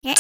Ding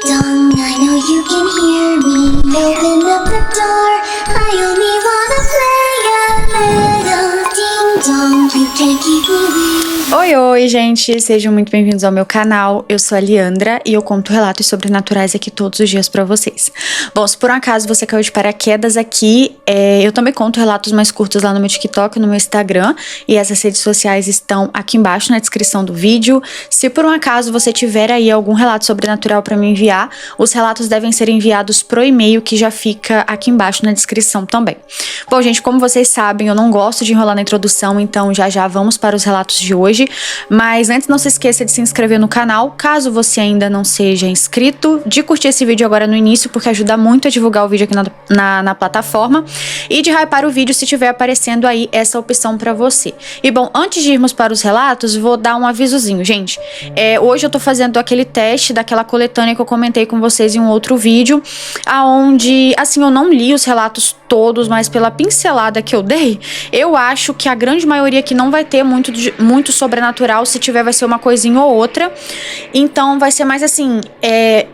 dong, I know you can hear me. Open up the door. I only wanna play a little. Ding dong, you can't keep me away. Oi, gente! Sejam muito bem-vindos ao meu canal. Eu sou a Leandra e eu conto relatos sobrenaturais aqui todos os dias pra vocês. Bom, se por um acaso você caiu de paraquedas aqui, eu também conto relatos mais curtos lá no meu TikTok, no meu Instagram, e essas redes sociais estão aqui embaixo na descrição do vídeo. Se por um acaso você tiver aí algum relato sobrenatural pra me enviar, os relatos devem ser enviados pro e-mail que já fica aqui embaixo na descrição também. Bom, gente, como vocês sabem, eu não gosto de enrolar na introdução, então já vamos para os relatos de hoje. Mas antes, não se esqueça de se inscrever no canal, caso você ainda não seja inscrito, de curtir esse vídeo agora no início, porque ajuda muito a divulgar o vídeo aqui na plataforma, e de hypar o vídeo se estiver aparecendo aí essa opção pra você. E bom, antes de irmos para os relatos, vou dar um avisozinho, gente. Hoje eu tô fazendo aquele teste daquela coletânea que eu comentei com vocês em um outro vídeo, aonde, assim, eu não li os relatos todos, mas pela pincelada que eu dei, eu acho que a grande maioria aqui não vai ter muito sobrenatural. Se tiver, vai ser uma coisinha ou outra. Então vai ser mais assim,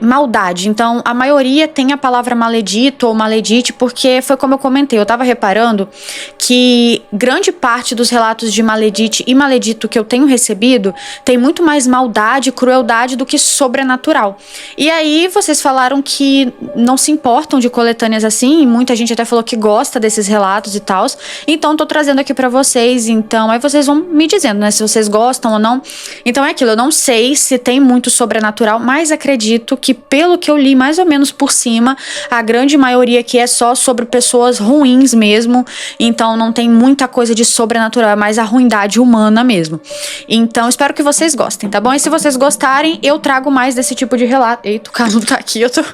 maldade. Então a maioria tem a palavra maledito ou maledite, porque foi como eu comentei, eu tava reparando que grande parte dos relatos de maledite e maledito que eu tenho recebido tem muito mais maldade e crueldade do que sobrenatural. E aí vocês falaram que não se importam de coletâneas assim, e muita gente até falou que gosta desses relatos e tal. Então tô trazendo aqui pra vocês. Então aí vocês vão me dizendo, né, se vocês gostam ou não. Então é aquilo, eu não sei se tem muito sobrenatural, mas acredito que pelo que eu li mais ou menos por cima, a grande maioria aqui é só sobre pessoas ruins mesmo. Então não tem muita coisa de sobrenatural, é mais a ruindade humana mesmo. Então espero que vocês gostem, tá bom? E se vocês gostarem, eu trago mais desse tipo de relato. Eita, o Carlos tá aqui, eu tô...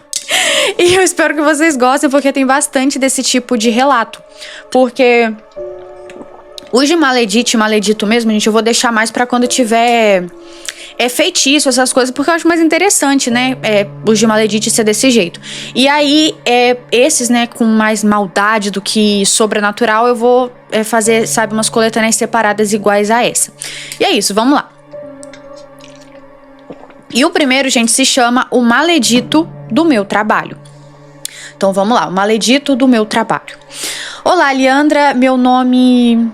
E eu espero que vocês gostem, porque tem bastante desse tipo de relato. Porque os de maledite e maledito mesmo, gente, eu vou deixar mais pra quando tiver feitiço, essas coisas, porque eu acho mais interessante, né? Os de maledite ser desse jeito. E aí, esses, né, com mais maldade do que sobrenatural, eu vou fazer, sabe, umas coletâneas separadas iguais a essa. E é isso, vamos lá. E o primeiro, gente, se chama O Maledito do Meu Trabalho. Então vamos lá, O Maledito do Meu Trabalho. Olá, Leandra, meu nome...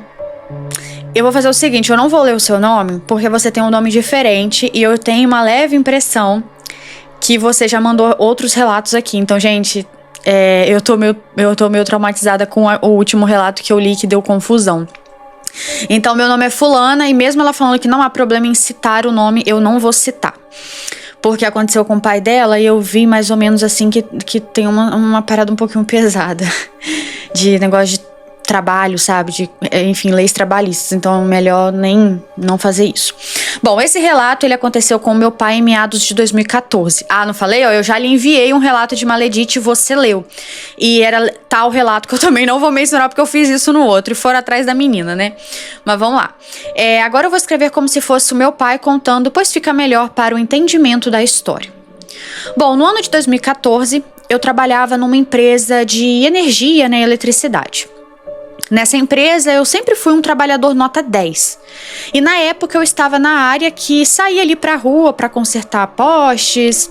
Eu vou fazer o seguinte, eu não vou ler o seu nome, porque você tem um nome diferente e eu tenho uma leve impressão que você já mandou outros relatos aqui. Então, gente, eu tô meio traumatizada com o último relato que eu li, que deu confusão. Então, meu nome é fulana, e mesmo ela falando que não há problema em citar o nome, eu não vou citar. Porque aconteceu com o pai dela e eu vi mais ou menos assim que tem uma parada um pouquinho pesada. De negócio de trabalho, sabe? Enfim, leis trabalhistas. Então, melhor nem não fazer isso. Bom, esse relato, ele aconteceu com o meu pai em meados de 2014. Ah, não falei? Ó, eu já lhe enviei um relato de maledite e você leu. E era tal relato que eu também não vou mencionar, porque eu fiz isso no outro. E foram atrás da menina, né? Mas vamos lá. Agora eu vou escrever como se fosse o meu pai contando, pois fica melhor para o entendimento da história. Bom, no ano de 2014, eu trabalhava numa empresa de energia, né, eletricidade. Nessa empresa, eu sempre fui um trabalhador nota 10. E na época, eu estava na área que saía ali pra rua para consertar postes,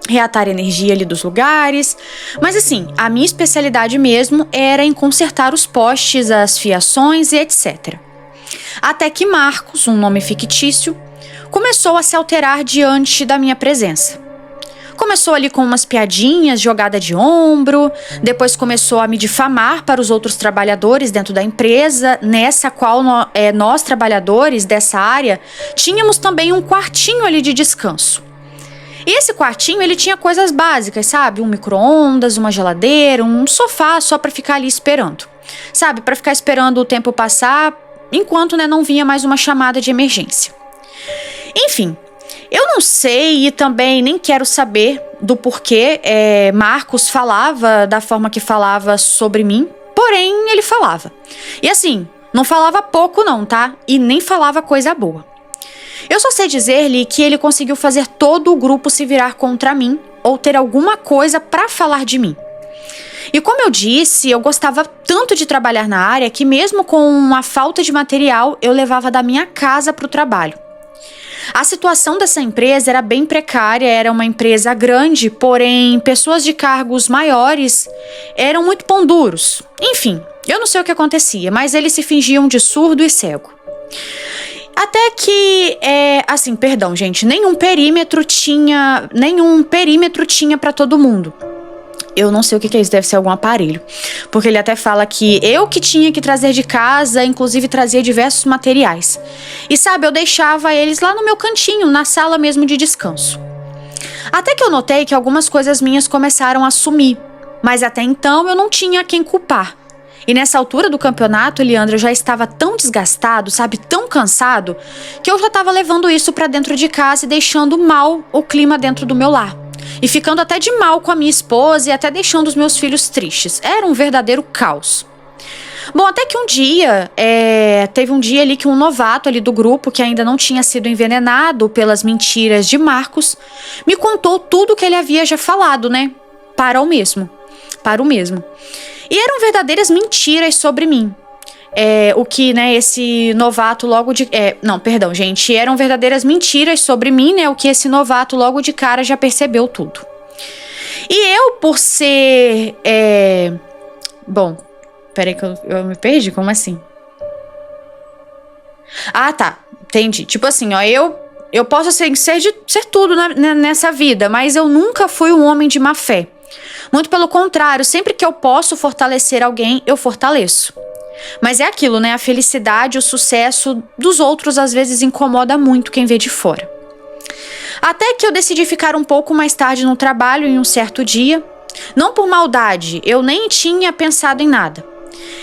reatar energia ali dos lugares. Mas assim, a minha especialidade mesmo era em consertar os postes, as fiações e etc. Até que Marcos, um nome fictício, começou a se alterar diante da minha presença. Começou ali com umas piadinhas, jogada de ombro, depois começou a me difamar para os outros trabalhadores dentro da empresa, nessa qual nós trabalhadores dessa área tínhamos também um quartinho ali de descanso. E esse quartinho, ele tinha coisas básicas, sabe? Um micro-ondas, uma geladeira, um sofá só para ficar ali esperando. Sabe? Para ficar esperando o tempo passar, enquanto, né, não vinha mais uma chamada de emergência. Enfim, eu não sei e também nem quero saber do porquê Marcos falava da forma que falava sobre mim, porém ele falava. E assim, não falava pouco não, tá? E nem falava coisa boa. Eu só sei dizer-lhe que ele conseguiu fazer todo o grupo se virar contra mim ou ter alguma coisa pra falar de mim. E como eu disse, eu gostava tanto de trabalhar na área que mesmo com uma falta de material, eu levava da minha casa pro trabalho. A situação dessa empresa era bem precária, era uma empresa grande, porém pessoas de cargos maiores eram muito pão duros. Enfim, eu não sei o que acontecia, mas eles se fingiam de surdo e cego. Até que, perdão, gente, nenhum perímetro tinha para todo mundo. Eu não sei o que é isso, deve ser algum aparelho. Porque ele até fala que eu que tinha que trazer de casa, inclusive trazia diversos materiais. E sabe, eu deixava eles lá no meu cantinho, na sala mesmo de descanso. Até que eu notei que algumas coisas minhas começaram a sumir. Mas até então eu não tinha quem culpar. E nessa altura do campeonato, Eliandra, eu já estava tão desgastado, sabe, tão cansado, que eu já estava levando isso pra dentro de casa e deixando mal o clima dentro do meu lar. E ficando até de mal com a minha esposa e até deixando os meus filhos tristes. Era um verdadeiro caos. Bom, até que um dia, teve um dia ali que um novato ali do grupo, que ainda não tinha sido envenenado pelas mentiras de Marcos, me contou tudo que ele havia já falado, né? Para o mesmo. E eram verdadeiras mentiras sobre mim. O que, né, esse novato logo de... eram verdadeiras mentiras sobre mim, né, o que esse novato logo de cara já percebeu tudo. E eu, por ser... Bom, peraí que eu me perdi, como assim? Ah, tá, entendi. Tipo assim, ó, eu posso ser tudo nessa vida, mas eu nunca fui um homem de má fé. Muito pelo contrário, sempre que eu posso fortalecer alguém, eu fortaleço. Mas é aquilo, né? A felicidade, o sucesso dos outros às vezes incomoda muito quem vê de fora. Até que eu decidi ficar um pouco mais tarde no trabalho em um certo dia. Não por maldade, eu nem tinha pensado em nada.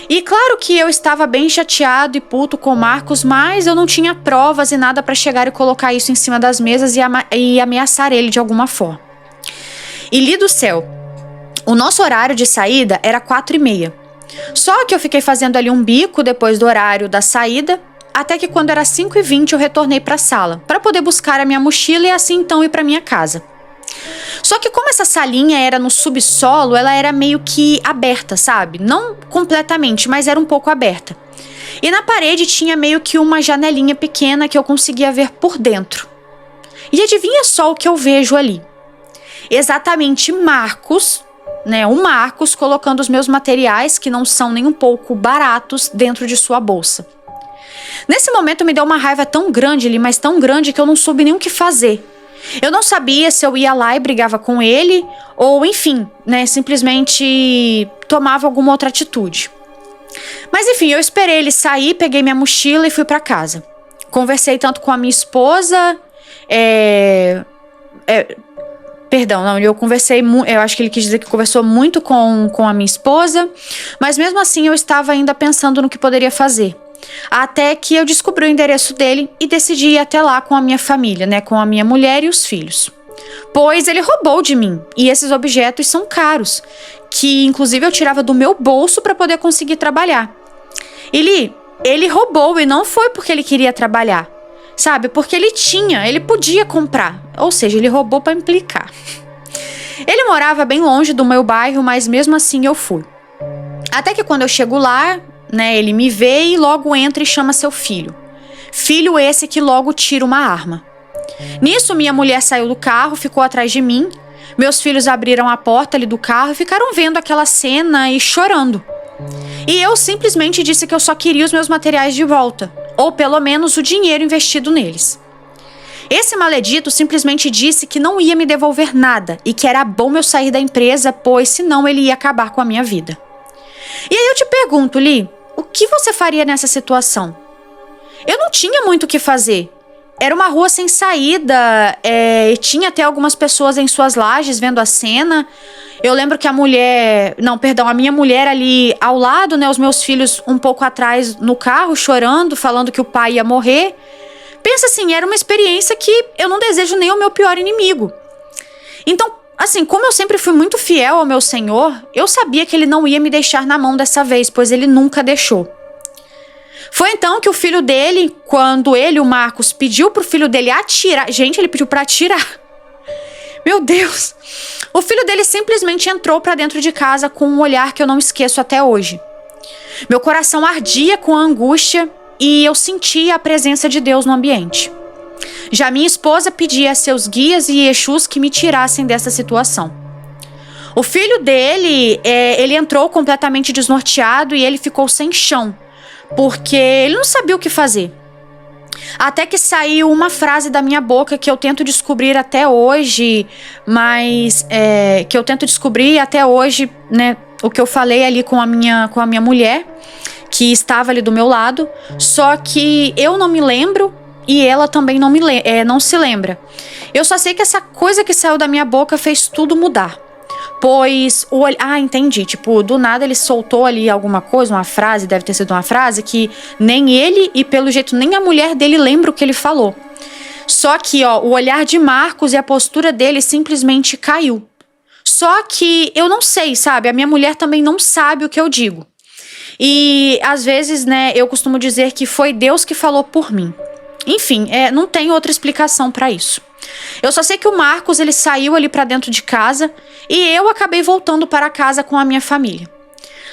E claro que eu estava bem chateado e puto com o Marcos, mas eu não tinha provas e nada para chegar e colocar isso em cima das mesas e ameaçar ele de alguma forma. E li do céu, o nosso horário de saída era 4h30. Só que eu fiquei fazendo ali um bico depois do horário da saída, até que quando era 5h20 eu retornei para a sala, para poder buscar a minha mochila e assim então ir para minha casa. Só que como essa salinha era no subsolo, ela era meio que aberta, sabe? Não completamente, mas era um pouco aberta. E na parede tinha meio que uma janelinha pequena que eu conseguia ver por dentro. E adivinha só o que eu vejo ali? Exatamente Marcos, né? O Marcos colocando os meus materiais, que não são nem um pouco baratos, dentro de sua bolsa. Nesse momento me deu uma raiva tão grande ali, mas tão grande que eu não soube nem o que fazer. Eu não sabia se eu ia lá e brigava com ele, ou enfim, né, simplesmente tomava alguma outra atitude. Mas enfim, eu esperei ele sair, peguei minha mochila e fui pra casa. Conversei tanto com a minha esposa, eu acho que ele quis dizer que conversou muito com a minha esposa, mas mesmo assim eu estava ainda pensando no que poderia fazer. Até que eu descobri o endereço dele e decidi ir até lá com a minha família, né, com a minha mulher e os filhos. Pois ele roubou de mim, e esses objetos são caros, que inclusive eu tirava do meu bolso para poder conseguir trabalhar. Ele roubou e não foi porque ele queria trabalhar, sabe? Porque ele podia comprar, ou seja, ele roubou para implicar. Ele morava bem longe do meu bairro, mas mesmo assim eu fui. Até que quando eu chego lá, né, ele me vê e logo entra e chama seu filho. Filho esse que logo tira uma arma. Nisso, minha mulher saiu do carro, ficou atrás de mim. Meus filhos abriram a porta ali do carro e ficaram vendo aquela cena e chorando. E eu simplesmente disse que eu só queria os meus materiais de volta, ou pelo menos o dinheiro investido neles. Esse maledito simplesmente disse que não ia me devolver nada e que era bom eu sair da empresa, pois senão ele ia acabar com a minha vida. E aí eu te pergunto, Li, o que você faria nessa situação? Eu não tinha muito o que fazer. Era uma rua sem saída, e tinha até algumas pessoas em suas lajes vendo a cena. Eu lembro que a minha mulher ali ao lado, né, os meus filhos um pouco atrás no carro, chorando, falando que o pai ia morrer. Pensa assim, era uma experiência que eu não desejo nem ao meu pior inimigo. Então, assim, como eu sempre fui muito fiel ao meu Senhor, eu sabia que ele não ia me deixar na mão dessa vez, pois ele nunca deixou. Foi então que o filho dele, quando ele, o Marcos, pediu pro filho dele atirar... Gente, ele pediu pra atirar. Meu Deus! O filho dele simplesmente entrou pra dentro de casa com um olhar que eu não esqueço até hoje. Meu coração ardia com a angústia e eu sentia a presença de Deus no ambiente. Já minha esposa pedia a seus guias e Exus que me tirassem dessa situação. O filho dele, ele entrou completamente desnorteado e ele ficou sem chão, porque ele não sabia o que fazer. Até que saiu uma frase da minha boca que eu tento descobrir até hoje, né, o que eu falei ali com a minha mulher, que estava ali do meu lado, só que eu não me lembro e ela também não se lembra. Eu só sei que essa coisa que saiu da minha boca fez tudo mudar. Pois entendi. Tipo, do nada ele soltou ali alguma coisa, uma frase, deve ter sido uma frase que nem ele e pelo jeito nem a mulher dele lembra o que ele falou. Só que, o olhar de Marcos e a postura dele simplesmente caiu. Só que eu não sei, sabe? A minha mulher também não sabe o que eu digo. E às vezes, né, eu costumo dizer que foi Deus que falou por mim. Enfim, não tem outra explicação pra isso. Eu só sei que o Marcos, ele saiu ali pra dentro de casa e eu acabei voltando para casa com a minha família.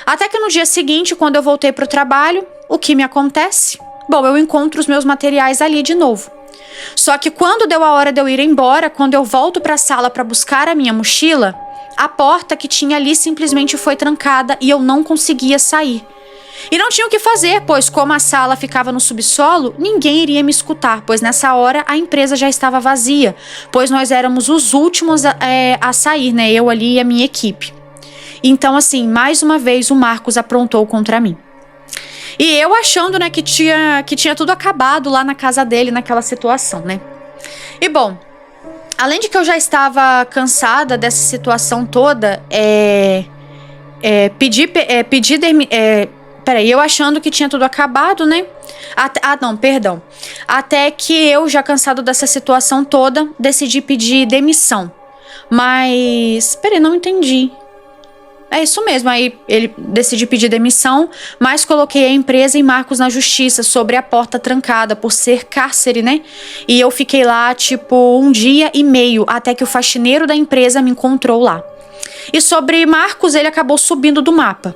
Até que no dia seguinte, quando eu voltei pro trabalho, o que me acontece? Bom, eu encontro os meus materiais ali de novo. Só que quando deu a hora de eu ir embora, quando eu volto pra sala pra buscar a minha mochila, a porta que tinha ali simplesmente foi trancada e eu não conseguia sair. E não tinha o que fazer, pois como a sala ficava no subsolo, ninguém iria me escutar, pois nessa hora a empresa já estava vazia, pois nós éramos os últimos a sair, né? Eu ali e a minha equipe. Então, assim, mais uma vez o Marcos aprontou contra mim. E eu achando, né, que tinha tudo acabado lá na casa dele, naquela situação, né? E bom, além de que eu já estava cansada dessa situação toda, eu achando que tinha tudo acabado, né? Até que eu, já cansado dessa situação toda, decidi pedir demissão. Mas, não entendi. É isso mesmo, aí ele decidi pedir demissão, mas coloquei a empresa e Marcos na justiça sobre a porta trancada por ser cárcere, né? E eu fiquei lá, 1 dia e meio, até que o faxineiro da empresa me encontrou lá. E sobre Marcos, ele acabou subindo do mapa.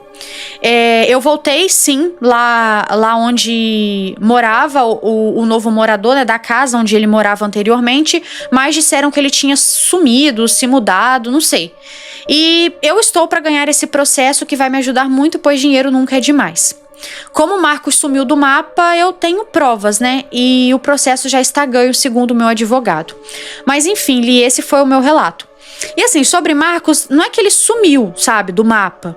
Eu voltei, sim, lá onde morava o novo morador, né, da casa onde ele morava anteriormente, mas disseram que ele tinha sumido, se mudado, não sei. E eu estou para ganhar esse processo que vai me ajudar muito, pois dinheiro nunca é demais. Como o Marcos sumiu do mapa, eu tenho provas, né? E o processo já está ganho, segundo o meu advogado. Mas enfim, Li, esse foi o meu relato. E assim, sobre Marcos, não é que ele sumiu, sabe, do mapa.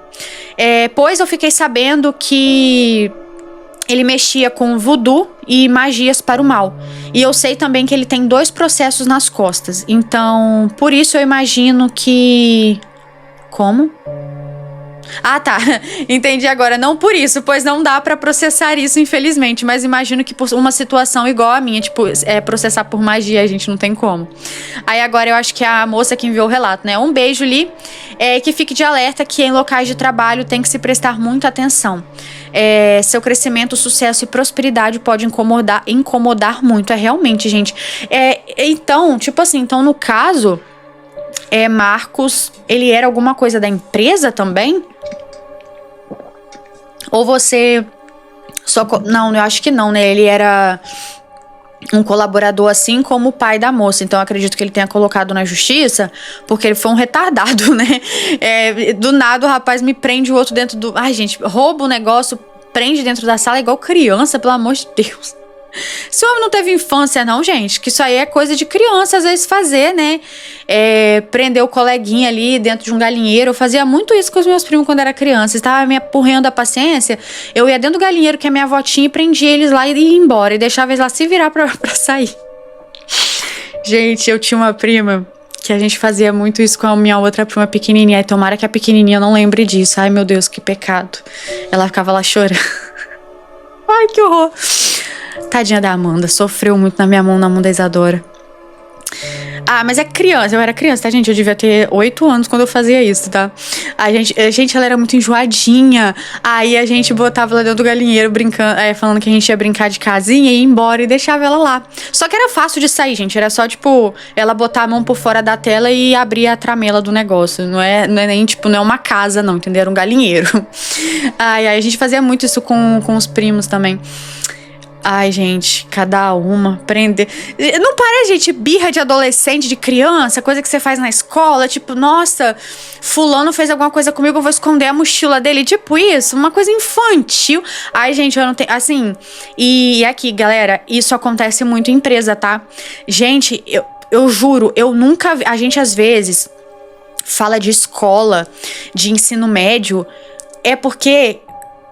Pois eu fiquei sabendo que ele mexia com voodoo e magias para o mal. E eu sei também que ele tem 2 processos nas costas. Então, por isso eu imagino que... Como? Ah, tá. Entendi agora. Não por isso, pois não dá pra processar isso, infelizmente. Mas imagino que por uma situação igual a minha, processar por magia, a gente não tem como. Aí agora eu acho que é a moça que enviou o relato, né? Um beijo, Li. Que fique de alerta que em locais de trabalho tem que se prestar muita atenção. Seu crescimento, sucesso e prosperidade pode incomodar muito. Realmente, gente. Então, no caso... Marcos, ele era alguma coisa da empresa também? Ou você só... Não, eu acho que não, né? Ele era um colaborador assim como o pai da moça. Então eu acredito que ele tenha colocado na justiça, porque ele foi um retardado, né? Do nada o rapaz me prende, o outro dentro do... Ai, gente, rouba o negócio, prende dentro da sala igual criança, pelo amor de Deus. Esse homem não teve infância não, gente, que isso aí é coisa de criança às vezes fazer, né? Prender o coleguinha ali dentro de um galinheiro. Eu fazia muito isso com os meus primos quando era criança. Estava me apurrando a paciência, eu ia dentro do galinheiro que é minha avó tinha e prendia eles lá e ia embora, e deixava eles lá se virar pra sair. Gente, eu tinha uma prima que a gente fazia muito isso com a minha outra prima pequenininha. E tomara que a pequenininha não lembre disso. Ai, meu Deus, que pecado. Ela ficava lá chorando. Ai, que horror. Tadinha da Amanda, sofreu muito na minha mão, na mão da Isadora. Mas é criança, eu era criança, tá, gente? Eu devia ter 8 anos quando eu fazia isso, tá? A gente, ela era muito enjoadinha. Aí a gente botava ela dentro do galinheiro, brincando, falando que a gente ia brincar de casinha e ia embora e deixava ela lá. Só que era fácil de sair, gente. Era só, ela botar a mão por fora da tela e abrir a tramela do negócio. Não é nem, não é uma casa, não, entendeu? Era um galinheiro. Aí a gente fazia muito isso com os primos também. Ai, gente, cada uma, prender. Não parece, gente, birra de adolescente, de criança, coisa que você faz na escola, tipo, nossa, fulano fez alguma coisa comigo, eu vou esconder a mochila dele, tipo isso, uma coisa infantil. Ai, gente, eu não tenho, assim, e aqui, galera, isso acontece muito em empresa, tá? Gente, eu juro, eu nunca vi, a gente às vezes fala de escola, de ensino médio, é porque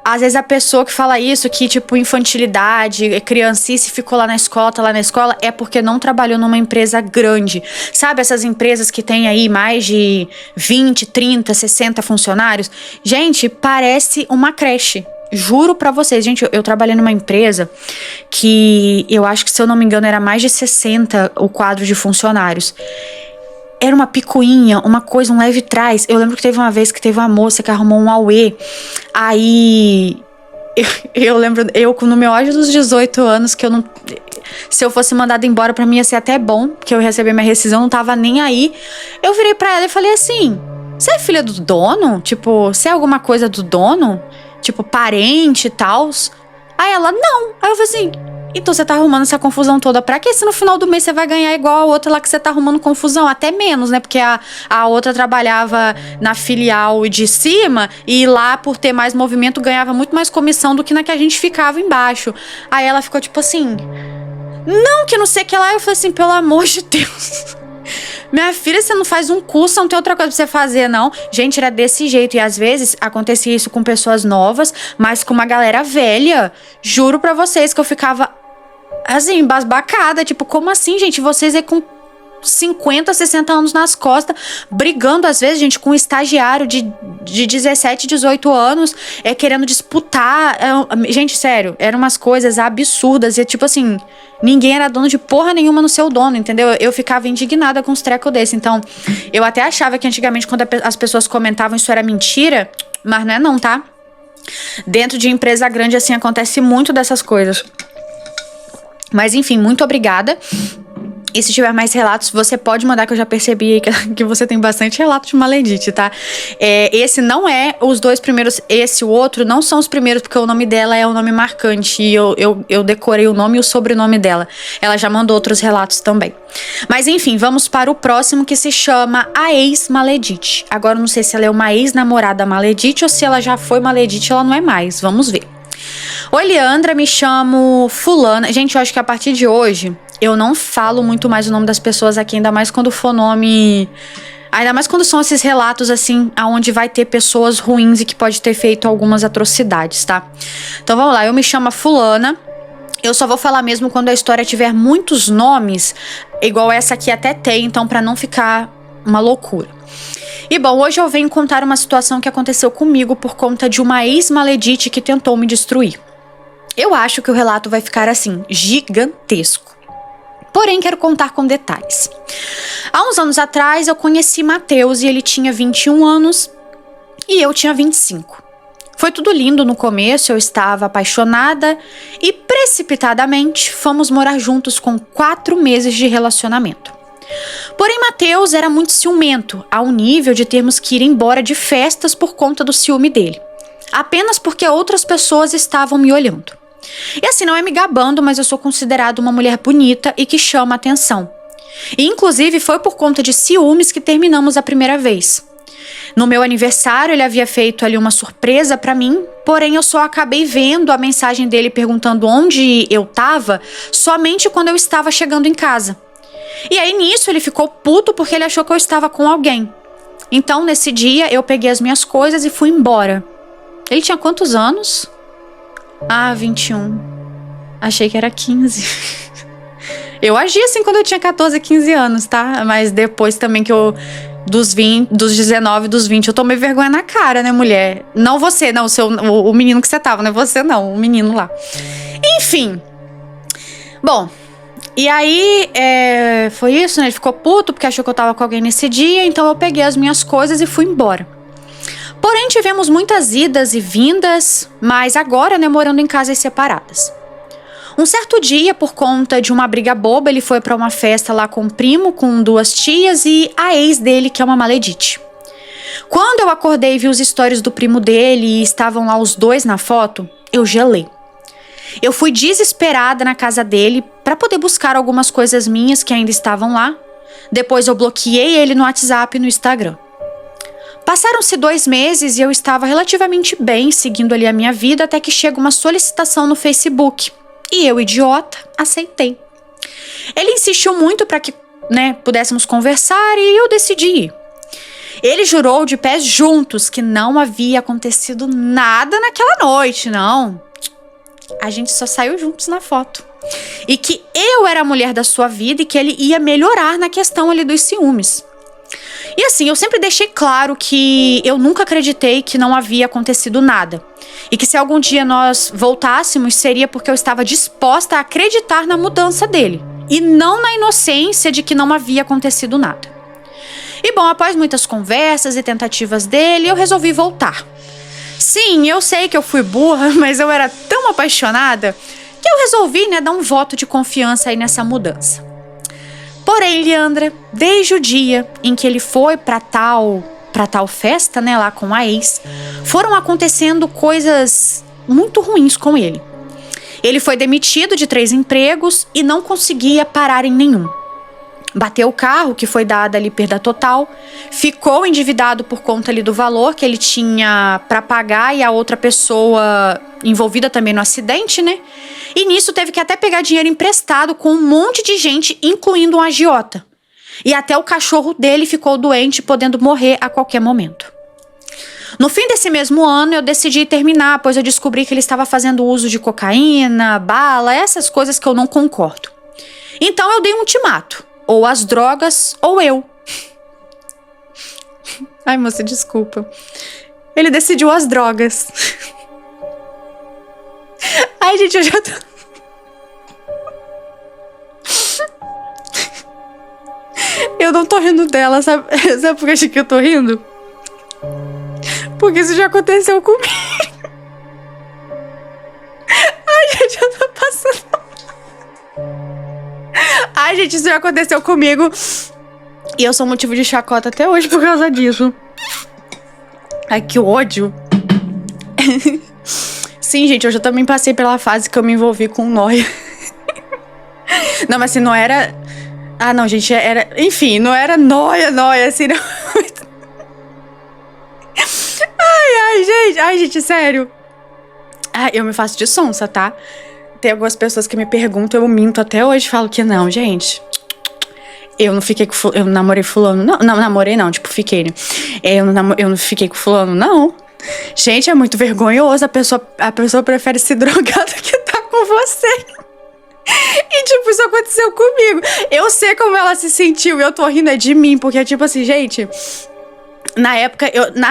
às vezes a pessoa que fala isso, que tipo infantilidade, criancice, ficou lá na escola, tá lá na escola, é porque não trabalhou numa empresa grande. Sabe essas empresas que tem aí mais de 20, 30, 60 funcionários? Gente, parece uma creche. Juro pra vocês, gente, eu trabalhei numa empresa que eu acho que, se eu não me engano, era mais de 60 o quadro de funcionários. Era uma picuinha, uma coisa, um leve trás. Eu lembro que teve uma vez que teve uma moça que arrumou um auê. Aí, eu lembro, no meu auge dos 18 anos, que eu não... Se eu fosse mandada embora, pra mim ia ser até bom, porque eu ia receber minha rescisão, não tava nem aí. Eu virei pra ela e falei assim, você é filha do dono? Tipo, você é alguma coisa do dono? Tipo, parente e tal? Aí ela, não. Aí eu falei assim... Então você tá arrumando essa confusão toda pra quê? Se no final do mês você vai ganhar igual a outra lá que você tá arrumando confusão, até menos, né? Porque a outra trabalhava na filial de cima e lá, por ter mais movimento, ganhava muito mais comissão do que na que a gente ficava embaixo. Aí ela ficou tipo assim, não, que não sei o que lá. Eu falei assim, pelo amor de Deus... Minha filha, você não faz um curso, não tem outra coisa pra você fazer, não. Gente, era desse jeito. E às vezes acontecia isso com pessoas novas, mas com uma galera velha. Juro pra vocês que eu ficava assim, embasbacada. Tipo, como assim, gente? Vocês aí com 50, 60 anos nas costas, brigando às vezes, gente, com um estagiário de 17, 18 anos, querendo disputar. Gente, sério, eram umas coisas absurdas. E tipo assim, ninguém era dono de porra nenhuma no seu dono, entendeu? Eu ficava indignada com uns trecos desse. Então, eu até achava que antigamente, quando as pessoas comentavam, isso era mentira, mas não é não, tá? Dentro de empresa grande, assim, acontece muito dessas coisas. Mas enfim, muito obrigada. E se tiver mais relatos, você pode mandar, que eu já percebi que você tem bastante relato de Maledite, tá? Esse não é os dois primeiros, esse e o outro não são os primeiros, porque o nome dela é um nome marcante. E eu decorei o nome e o sobrenome dela. Ela já mandou outros relatos também. Mas enfim, vamos para o próximo, que se chama A Ex-Maledite. Agora eu não sei se ela é uma ex-namorada Maledite ou se ela já foi Maledite, ela não é mais. Vamos ver. Oi, Leandra, me chamo fulana. Gente, eu acho que a partir de hoje eu não falo muito mais o nome das pessoas aqui, ainda mais quando for nome... Ainda mais quando são esses relatos, assim, aonde vai ter pessoas ruins e que pode ter feito algumas atrocidades, tá? Então vamos lá, eu me chamo fulana. Eu só vou falar mesmo quando a história tiver muitos nomes, igual essa aqui até tem, então pra não ficar uma loucura. E bom, hoje eu venho contar uma situação que aconteceu comigo por conta de uma ex-maledite que tentou me destruir. Eu acho que o relato vai ficar assim, gigantesco. Porém, quero contar com detalhes. Há uns anos atrás, eu conheci Matheus e ele tinha 21 anos e eu tinha 25. Foi tudo lindo no começo, eu estava apaixonada e, precipitadamente, fomos morar juntos com 4 meses de relacionamento. Porém, Matheus era muito ciumento, ao nível de termos que ir embora de festas por conta do ciúme dele. Apenas porque outras pessoas estavam me olhando. E assim, não é me gabando, mas eu sou considerada uma mulher bonita e que chama atenção. E inclusive foi por conta de ciúmes que terminamos a primeira vez. No meu aniversário, ele havia feito ali uma surpresa pra mim, porém eu só acabei vendo a mensagem dele perguntando onde eu tava somente quando eu estava chegando em casa. E aí nisso ele ficou puto porque ele achou que eu estava com alguém. Então nesse dia eu peguei as minhas coisas e fui embora. Ele tinha quantos anos? 21. Achei que era 15. Eu agi assim quando eu tinha 14, 15 anos, tá? Mas depois também que eu... Dos 19, dos 20, eu tomei vergonha na cara, né, mulher? Não você, não, o menino que você tava, não é você não, o menino lá. Enfim. Bom, e aí foi isso, né? Ele ficou puto porque achou que eu tava com alguém nesse dia, então eu peguei as minhas coisas e fui embora. Porém, tivemos muitas idas e vindas, mas agora, né, morando em casas separadas. Um certo dia, por conta de uma briga boba, ele foi pra uma festa lá com um primo, com 2 tias e a ex dele, que é uma maledite. Quando eu acordei e vi os stories do primo dele e estavam lá os dois na foto, eu gelei. Eu fui desesperada na casa dele para poder buscar algumas coisas minhas que ainda estavam lá. Depois eu bloqueei ele no WhatsApp e no Instagram. Passaram-se 2 meses e eu estava relativamente bem, seguindo ali a minha vida, até que chega uma solicitação no Facebook. E eu, idiota, aceitei. Ele insistiu muito para que, pudéssemos conversar e eu decidi ir. Ele jurou de pés juntos que não havia acontecido nada naquela noite, não. A gente só saiu juntos na foto. E que eu era a mulher da sua vida e que ele ia melhorar na questão ali dos ciúmes. E assim, eu sempre deixei claro que eu nunca acreditei que não havia acontecido nada. E que se algum dia nós voltássemos, seria porque eu estava disposta a acreditar na mudança dele. E não na inocência de que não havia acontecido nada. E bom, após muitas conversas e tentativas dele, eu resolvi voltar. Sim, eu sei que eu fui burra, mas eu era tão apaixonada que eu resolvi, dar um voto de confiança aí nessa mudança. Porém, Liandra, desde o dia em que ele foi pra tal festa, lá com a ex, foram acontecendo coisas muito ruins com ele. Ele foi demitido de 3 empregos e não conseguia parar em nenhum. Bateu o carro, que foi dada ali perda total, ficou endividado por conta ali do valor que ele tinha para pagar e a outra pessoa envolvida também no acidente, E nisso teve que até pegar dinheiro emprestado com um monte de gente, incluindo um agiota. E até o cachorro dele ficou doente, podendo morrer a qualquer momento. No fim desse mesmo ano, eu decidi terminar, pois eu descobri que ele estava fazendo uso de cocaína, bala, essas coisas que eu não concordo. Então eu dei um ultimato. Ou as drogas, ou eu. Ai, moça, desculpa. Ele decidiu as drogas. Ai, gente, eu já tô... Eu não tô rindo dela, sabe por que eu tô rindo? Porque isso já aconteceu comigo. Ai, gente, eu tô passando... Ai, gente, isso já aconteceu comigo. E eu sou motivo de chacota até hoje por causa disso. Ai, que ódio. Sim, gente, eu já também passei pela fase que eu me envolvi com um nóia. Não, mas assim, não era... Ah, não, gente, era... Enfim, não era nóia, assim, não. Ai, gente, sério. Ai, eu me faço de sonsa, tá? Tem algumas pessoas que me perguntam, eu minto até hoje, falo que não, gente. Eu não fiquei com fulano, eu namorei fulano, não, namorei não, tipo, fiquei, eu não fiquei com fulano, não. Gente, é muito vergonhoso, a pessoa prefere se drogar do que tá com você. E tipo, isso aconteceu comigo. Eu sei como ela se sentiu e eu tô rindo de mim, porque tipo assim, gente... Na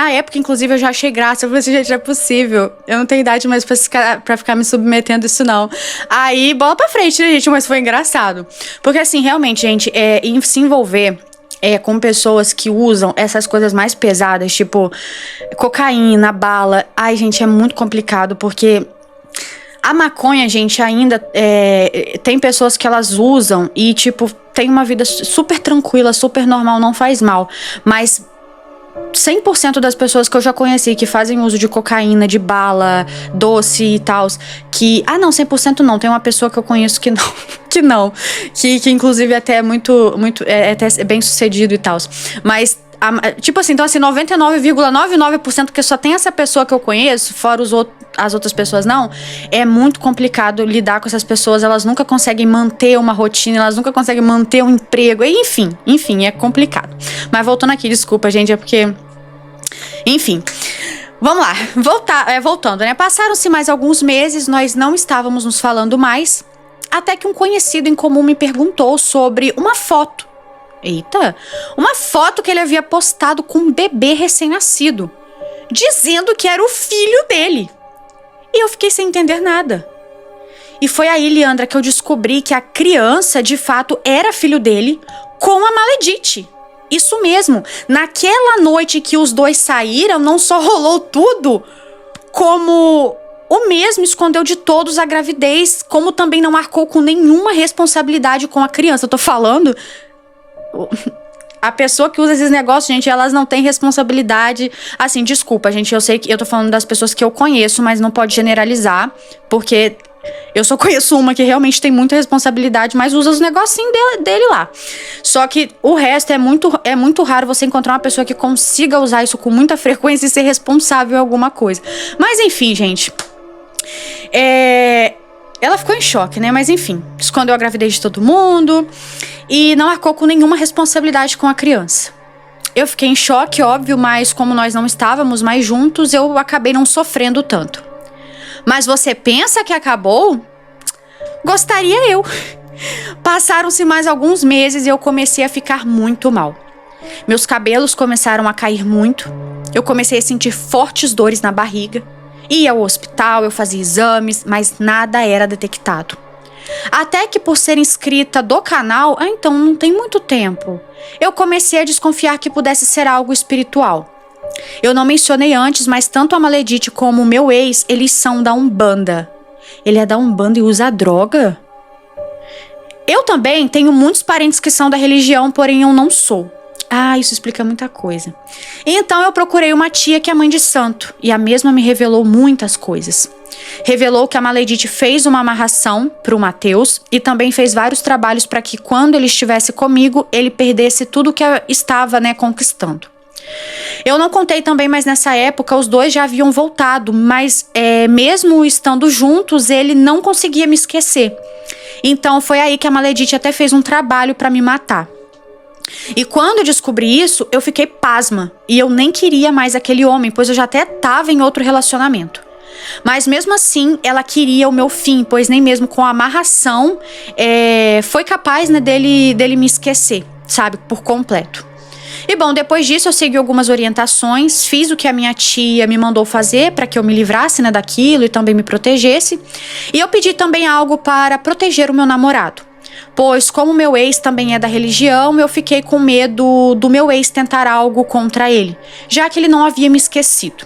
época, inclusive, eu já achei graça. Eu falei assim, gente, não é possível. Eu não tenho idade mais pra ficar me submetendo a isso, não. Aí, bola pra frente, né, gente? Mas foi engraçado. Porque, assim, realmente, gente, se envolver com pessoas que usam essas coisas mais pesadas, tipo cocaína, bala. Ai, gente, é muito complicado, porque... A maconha, gente, ainda tem pessoas que elas usam e, tipo, tem uma vida super tranquila, super normal, não faz mal. Mas... 100% das pessoas que eu já conheci que fazem uso de cocaína, de bala, doce e tal, que... Ah, não, 100% não. Tem uma pessoa que eu conheço que não. Que inclusive até é até bem sucedido e tal. Mas, tipo assim, então assim, 99,99% que só tem essa pessoa que eu conheço, fora as outras pessoas não, é muito complicado lidar com essas pessoas, elas nunca conseguem manter uma rotina, elas nunca conseguem manter um emprego, enfim, é complicado. Mas voltando aqui, desculpa, gente, é porque... Enfim, vamos lá, voltando, Passaram-se mais alguns meses, nós não estávamos nos falando mais, até que um conhecido em comum me perguntou sobre uma foto. Eita, uma foto que ele havia postado com um bebê recém-nascido, dizendo que era o filho dele. E eu fiquei sem entender nada. E foi aí, Liandra, que eu descobri que a criança, de fato, era filho dele com a Maledite. Isso mesmo. Naquela noite que os dois saíram, não só rolou tudo, como o mesmo escondeu de todos a gravidez, como também não marcou com nenhuma responsabilidade com a criança. Eu tô falando... A pessoa que usa esses negócios, gente, elas não têm responsabilidade. Assim, desculpa, gente, eu sei que eu tô falando das pessoas que eu conheço, mas não pode generalizar, porque Eu só conheço uma que realmente tem muita responsabilidade, mas usa os negocinhos dele lá. Só que o resto é muito raro você encontrar uma pessoa que consiga usar isso com muita frequência e ser responsável em alguma coisa. Mas enfim, gente. Ela ficou em choque, né? Mas enfim, escondeu a gravidez de todo mundo e não arcou com nenhuma responsabilidade com a criança. Eu fiquei em choque, óbvio, mas como nós não estávamos mais juntos, eu acabei não sofrendo tanto. Mas você pensa que acabou? Gostaria eu. Passaram-se mais alguns meses e eu comecei a ficar muito mal. Meus cabelos começaram a cair muito. Eu comecei a sentir fortes dores na barriga. Ia ao hospital, eu fazia exames, mas nada era detectado. Até que por ser inscrita do canal, então não tem muito tempo, eu comecei a desconfiar que pudesse ser algo espiritual. Eu não mencionei antes, mas tanto a Maledite como o meu ex, eles são da Umbanda. Ele é da Umbanda e usa droga? Eu também tenho muitos parentes que são da religião, porém eu não sou. Isso explica muita coisa. Então eu procurei uma tia que é mãe de santo, e a mesma me revelou muitas coisas. Revelou que a Maledite fez uma amarração para o Mateus e também fez vários trabalhos para que quando ele estivesse comigo, ele perdesse tudo que estava, conquistando. Eu não contei também, mas nessa época os dois já haviam voltado, mas mesmo estando juntos, ele não conseguia me esquecer. Então foi aí que a Maledite até fez um trabalho para me matar. E quando eu descobri isso, eu fiquei pasma e eu nem queria mais aquele homem, pois eu já até estava em outro relacionamento. Mas mesmo assim, ela queria o meu fim, pois nem mesmo com a amarração foi capaz dele me esquecer, sabe, por completo. E bom, depois disso eu segui algumas orientações, fiz o que a minha tia me mandou fazer para que eu me livrasse daquilo e também me protegesse. E eu pedi também algo para proteger o meu namorado. Pois como meu ex também é da religião, eu fiquei com medo do meu ex tentar algo contra ele, já que ele não havia me esquecido.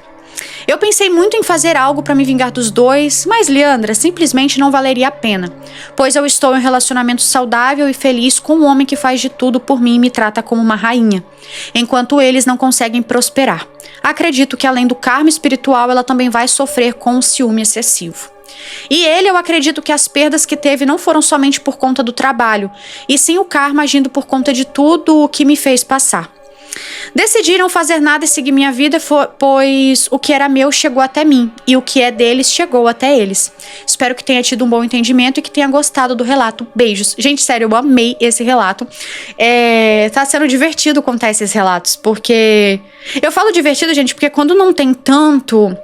Eu pensei muito em fazer algo para me vingar dos dois, mas Leandra, simplesmente não valeria a pena, pois eu estou em um relacionamento saudável e feliz com um homem que faz de tudo por mim e me trata como uma rainha, enquanto eles não conseguem prosperar. Acredito que além do karma espiritual, ela também vai sofrer com um ciúme excessivo. E eu acredito que as perdas que teve não foram somente por conta do trabalho, e sim o karma agindo por conta de tudo o que me fez passar. Decidi não fazer nada e seguir minha vida, pois o que era meu chegou até mim, e o que é deles chegou até eles. Espero que tenha tido um bom entendimento e que tenha gostado do relato. Beijos. Gente, sério, eu amei esse relato. Tá sendo divertido contar esses relatos, porque... Eu falo divertido, gente, porque quando não tem tanto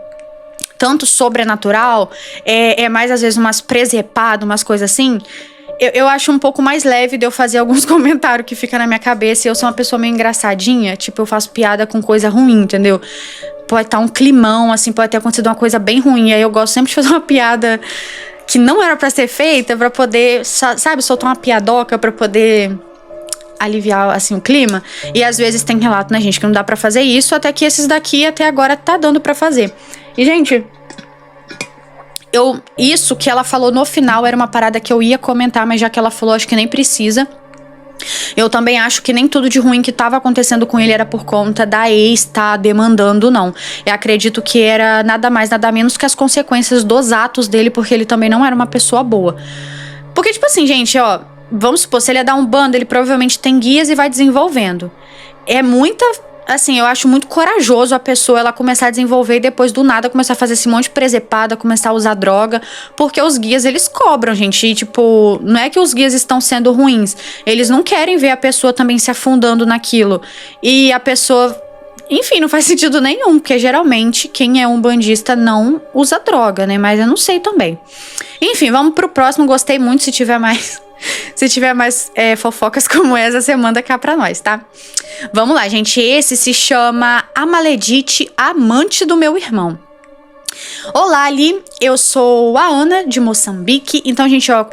sobrenatural, é mais às vezes umas presepadas, umas coisas assim, eu acho um pouco mais leve de eu fazer alguns comentários que ficam na minha cabeça, e eu sou uma pessoa meio engraçadinha, tipo, eu faço piada com coisa ruim, entendeu? Pode estar um climão, assim, pode ter acontecido uma coisa bem ruim, aí eu gosto sempre de fazer uma piada que não era pra ser feita, pra poder, sabe, soltar uma piadoca pra poder aliviar, assim, o clima. E às vezes tem relato, né, gente, que não dá pra fazer isso, até que esses daqui até agora tá dando pra fazer. E, gente, isso que ela falou no final era uma parada que eu ia comentar, mas já que ela falou, acho que nem precisa. Eu também acho que nem tudo de ruim que estava acontecendo com ele era por conta da ex estar demandando, não. Eu acredito que era nada mais, nada menos que as consequências dos atos dele, porque ele também não era uma pessoa boa. Porque, tipo assim, gente, ó, vamos supor, se ele é da Umbanda, ele provavelmente tem guias e vai desenvolvendo. É muita... Assim, eu acho muito corajoso a pessoa ela começar a desenvolver e depois do nada começar a fazer esse monte de presepada, começar a usar droga, porque os guias eles cobram, gente, e, tipo, não é que os guias estão sendo ruins, eles não querem ver a pessoa também se afundando naquilo, e a pessoa, enfim, não faz sentido nenhum, porque geralmente quem é umbandista não usa droga, né, mas eu não sei também. Enfim, vamos pro próximo, gostei muito, se tiver mais fofocas como essa, você manda cá pra nós, tá? Vamos lá, gente. Esse se chama A Maledite, amante do meu irmão. Olá, Ali. Eu sou a Ana, de Moçambique. Então, gente, ó,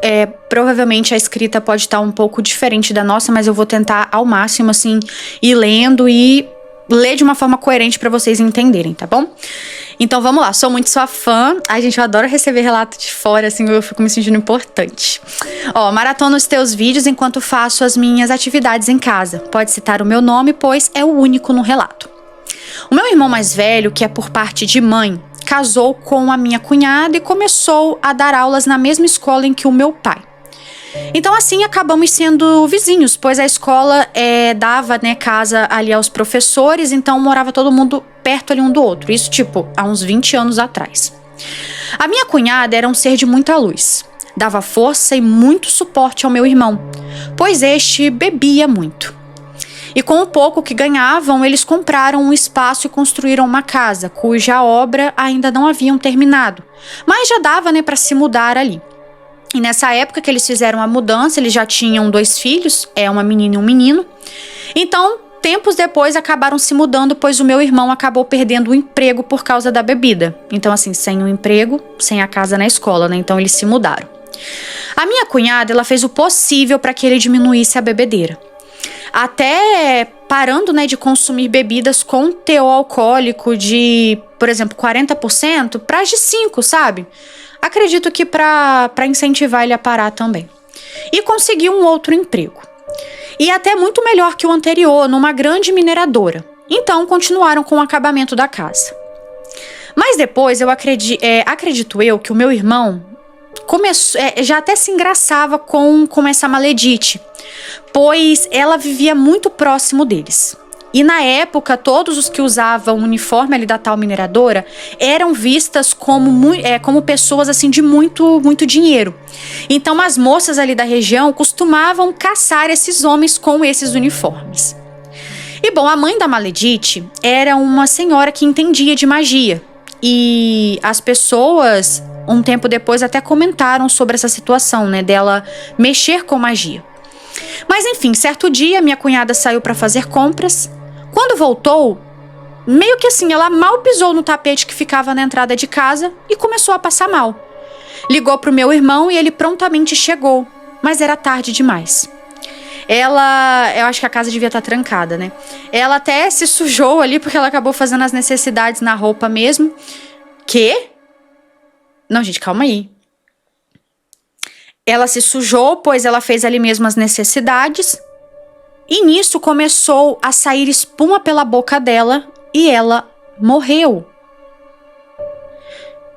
provavelmente a escrita pode estar um pouco diferente da nossa, mas eu vou tentar ao máximo, assim, ir lendo e ler de uma forma coerente pra vocês entenderem, tá bom? Então vamos lá, sou muito sua fã. Ai, gente, eu adoro receber relato de fora, assim, eu fico me sentindo importante. Ó, maratona os teus vídeos enquanto faço as minhas atividades em casa. Pode citar o meu nome, pois é o único no relato. O meu irmão mais velho, que é por parte de mãe, casou com a minha cunhada e começou a dar aulas na mesma escola em que o meu pai. Então assim acabamos sendo vizinhos, pois a escola dava, né, casa ali aos professores, então morava todo mundo perto ali um do outro, isso tipo há uns 20 anos atrás. A minha cunhada era um ser de muita luz, dava força e muito suporte ao meu irmão, pois este bebia muito. E com o pouco que ganhavam, eles compraram um espaço e construíram uma casa, cuja obra ainda não haviam terminado, mas já dava, né, para se mudar ali. E nessa época que eles fizeram a mudança, eles já tinham 2 filhos, uma menina e um menino. Então, tempos depois, acabaram se mudando, pois o meu irmão acabou perdendo o emprego por causa da bebida. Então, assim, sem o emprego, sem a casa na escola, né? Então, eles se mudaram. A minha cunhada, ela fez o possível para que ele diminuísse a bebedeira. Até parando, né, de consumir bebidas com teor alcoólico de, por exemplo, 40% para as de 5%, sabe? Acredito que para incentivar ele a parar também. E conseguiu um outro emprego. E até muito melhor que o anterior, numa grande mineradora. Então, continuaram com o acabamento da casa. Mas depois, acredito eu que o meu irmão já até se engraçava com essa Maledite, pois ela vivia muito próximo deles. E na época, todos os que usavam o uniforme ali da tal mineradora eram vistas como pessoas assim de muito, muito dinheiro. Então as moças ali da região costumavam caçar esses homens com esses uniformes. E bom, a mãe da Maledite era uma senhora que entendia de magia. E as pessoas, um tempo depois, até comentaram sobre essa situação, né, dela mexer com magia. Mas enfim, certo dia, minha cunhada saiu para fazer compras. Quando voltou, meio que assim, ela mal pisou no tapete que ficava na entrada de casa e começou a passar mal. Ligou pro meu irmão e ele prontamente chegou, mas era tarde demais. Eu acho que a casa devia estar trancada, né? Ela até se sujou ali porque ela acabou fazendo as necessidades na roupa mesmo. Quê? Não, gente, calma aí. Ela se sujou, pois ela fez ali mesmo as necessidades. E nisso começou a sair espuma pela boca dela e ela morreu.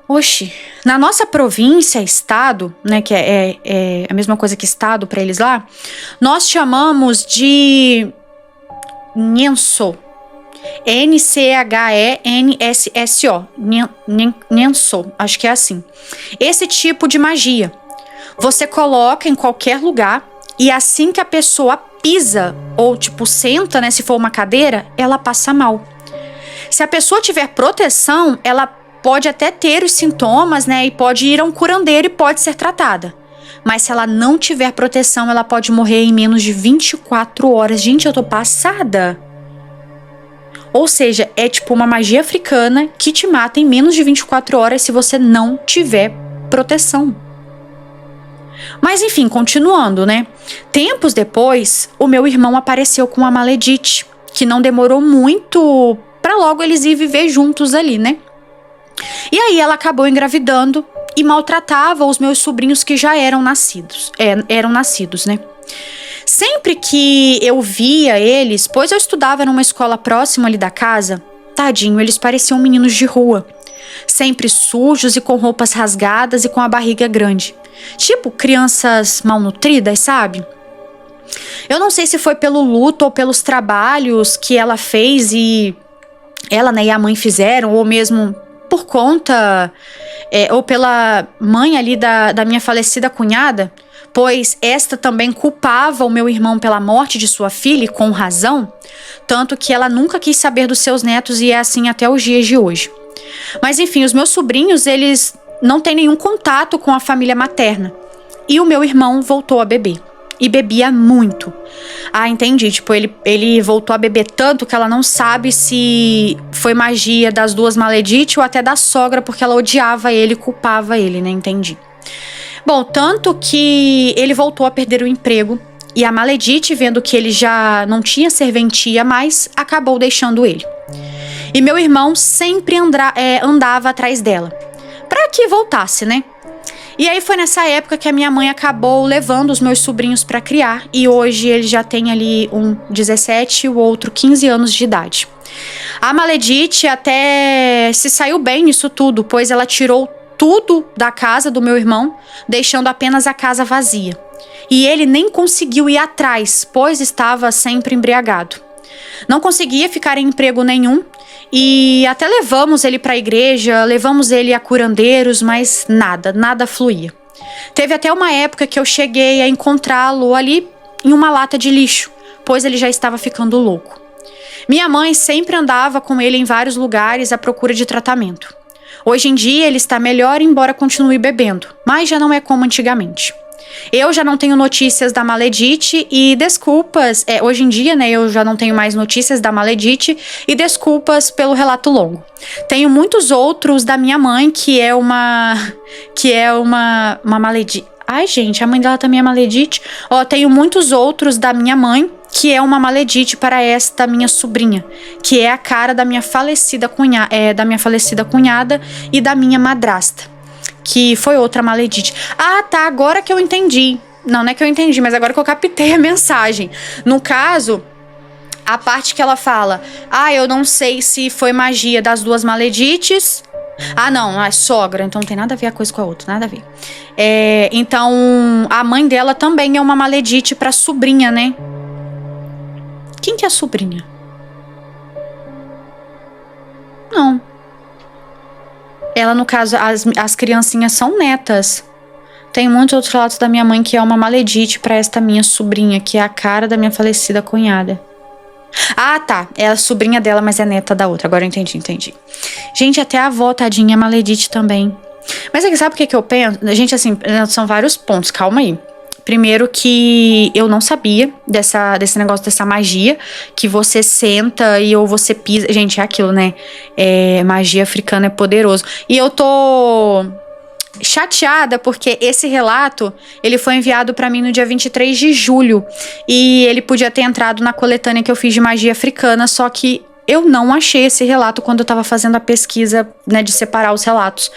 Oxi, na nossa província, estado, né, que é a mesma coisa que estado para eles lá, nós chamamos de Nhenso. N-C-H-E-N-S-S-O. Nhenso, acho que é assim. Esse tipo de magia. Você coloca em qualquer lugar e assim que a pessoa pisa ou tipo senta, né, se for uma cadeira, ela passa mal. Se a pessoa tiver proteção, ela pode até ter os sintomas, né, e pode ir a um curandeiro e pode ser tratada. Mas se ela não tiver proteção, ela pode morrer em menos de 24 horas. Gente, eu tô passada. Ou seja, é tipo uma magia africana que te mata em menos de 24 horas se você não tiver proteção. Mas enfim, continuando, né? Tempos depois, o meu irmão apareceu com a Maledite, que não demorou muito pra logo eles ir viver juntos ali, né? E aí ela acabou engravidando e maltratava os meus sobrinhos que já eram nascidos, né? Sempre que eu via eles, pois eu estudava numa escola próxima ali da casa, tadinho, eles pareciam meninos de rua. Sempre sujos e com roupas rasgadas e com a barriga grande. Tipo crianças malnutridas, sabe? Eu não sei se foi pelo luto ou pelos trabalhos que ela fez e ela, né, e a mãe fizeram, ou mesmo por conta, ou pela mãe ali da minha falecida cunhada, pois esta também culpava o meu irmão pela morte de sua filha, e com razão, tanto que ela nunca quis saber dos seus netos e é assim até os dias de hoje. Mas enfim, os meus sobrinhos, eles não têm nenhum contato com a família materna. E o meu irmão voltou a beber. E bebia muito. Ah, entendi. Tipo, ele voltou a beber tanto que ela não sabe se foi magia das duas Maledite ou até da sogra, porque ela odiava ele e culpava ele, né? Entendi. Bom, tanto que ele voltou a perder o emprego. E a Maledite, vendo que ele já não tinha serventia mais, acabou deixando ele. E meu irmão sempre andava atrás dela, pra que voltasse, né? E aí foi nessa época que a minha mãe acabou levando os meus sobrinhos pra criar. E hoje ele já tem ali um 17 e o outro 15 anos de idade. A Maledite até se saiu bem nisso tudo, pois ela tirou tudo da casa do meu irmão, deixando apenas a casa vazia. E ele nem conseguiu ir atrás, pois estava sempre embriagado. Não conseguia ficar em emprego nenhum e até levamos ele para a igreja, levamos ele a curandeiros, mas nada fluía. Teve até uma época que eu cheguei a encontrá-lo ali em uma lata de lixo, pois ele já estava ficando louco. Minha mãe sempre andava com ele em vários lugares à procura de tratamento. Hoje em dia ele está melhor, embora continue bebendo, mas já não é como antigamente. Eu já não tenho notícias da Maledite e desculpas, hoje em dia, né, eu já não tenho mais notícias da Maledite e desculpas pelo relato longo. Tenho muitos outros da minha mãe, que é uma Maledite. Ai, gente, a mãe dela também é Maledite. Tenho muitos outros da minha mãe, que é uma Maledite para esta minha sobrinha, que é a cara da minha falecida cunhada e da minha madrasta, que foi outra Maledite. Ah, tá, agora que eu entendi. Não é que eu entendi, mas agora que eu captei a mensagem. No caso, a parte que ela fala, eu não sei se foi magia das duas Maledites. Ah, não, é sogra, então não tem nada a ver a coisa com a outra, nada a ver. Então, a mãe dela também é uma Maledite pra sobrinha, né? Quem que é a sobrinha? Não. Ela, no caso, as criancinhas são netas. Tem muitos outros relatos da minha mãe que é uma Maledite pra esta minha sobrinha, que é a cara da minha falecida cunhada. Ah, tá. É a sobrinha dela, mas é neta da outra. Agora eu entendi. Gente, até a avó, tadinha, é Maledite também. Mas é que sabe o que eu penso? Gente, assim, são vários pontos. Calma aí. Primeiro que eu não sabia desse negócio, dessa magia, que você senta e ou você pisa. Gente, é aquilo, né? Magia africana é poderoso. E eu tô chateada porque esse relato, ele foi enviado pra mim no dia 23 de julho. E ele podia ter entrado na coletânea que eu fiz de magia africana, só que eu não achei esse relato quando eu tava fazendo a pesquisa, né, de separar os relatos.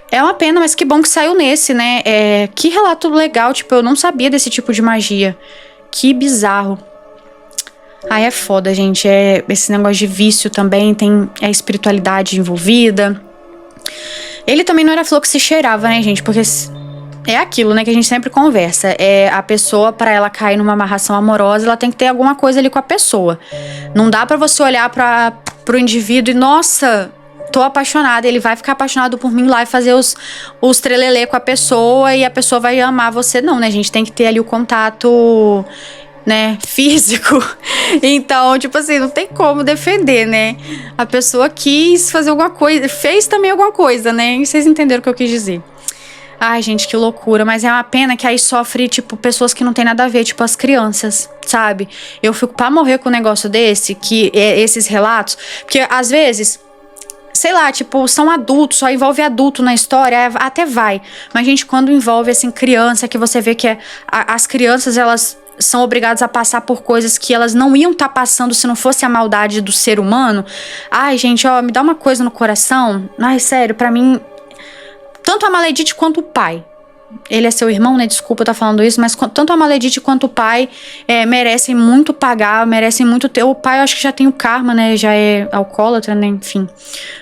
É uma pena, mas que bom que saiu nesse, né? Que relato legal, tipo, eu não sabia desse tipo de magia. Que bizarro. É foda, gente. Esse negócio de vício também, tem a espiritualidade envolvida. Ele também não era flor que se cheirava, né, gente? Porque é aquilo, né, que a gente sempre conversa. A pessoa, pra ela cair numa amarração amorosa, ela tem que ter alguma coisa ali com a pessoa. Não dá pra você olhar pro indivíduo e, nossa, tô apaixonada, ele vai ficar apaixonado por mim lá e fazer os trelelê com a pessoa e a pessoa vai amar você. Não, né, a gente tem que ter ali o contato, né, físico. Então, tipo assim, não tem como defender, né? A pessoa quis fazer alguma coisa, fez também alguma coisa, né? E vocês entenderam o que eu quis dizer. Ai, gente, que loucura. Mas é uma pena que aí sofre, tipo, pessoas que não tem nada a ver, tipo as crianças, sabe? Eu fico pra morrer com um negócio desse, esses relatos, porque às vezes, sei lá, tipo, são adultos, só envolve adulto na história, até vai. Mas, gente, quando envolve, assim, criança, que você vê que as crianças, elas são obrigadas a passar por coisas que elas não iam estar passando se não fosse a maldade do ser humano. Ai, gente, me dá uma coisa no coração. Ai, sério, pra mim, tanto a Maledite quanto o pai. Ele é seu irmão, né? Desculpa eu estar falando isso, mas tanto a Maledite quanto o pai merecem muito pagar, merecem muito ter. O pai eu acho que já tem o karma, né? Já é alcoólatra, né? Enfim.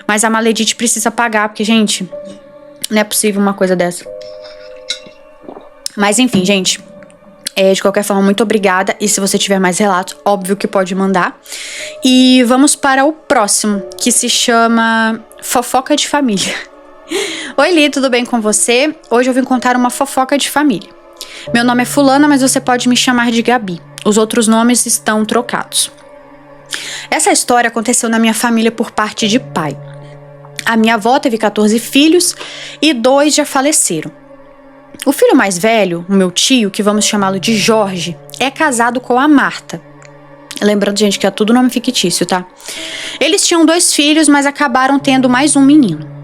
Mas a Maledite precisa pagar, porque, gente, não é possível uma coisa dessa. Mas, enfim, gente. De qualquer forma, muito obrigada. E se você tiver mais relatos, óbvio que pode mandar. E vamos para o próximo, que se chama Fofoca de Família. Oi, Li, tudo bem com você? Hoje eu vim contar uma fofoca de família. Meu nome é Fulana, mas você pode me chamar de Gabi. Os outros nomes estão trocados. Essa história aconteceu na minha família por parte de pai. A minha avó teve 14 filhos e 2 já faleceram. O filho mais velho, o meu tio, que vamos chamá-lo de Jorge, é casado com a Marta. Lembrando, gente, que é tudo nome fictício, tá? Eles tinham 2 filhos, mas acabaram tendo mais um menino.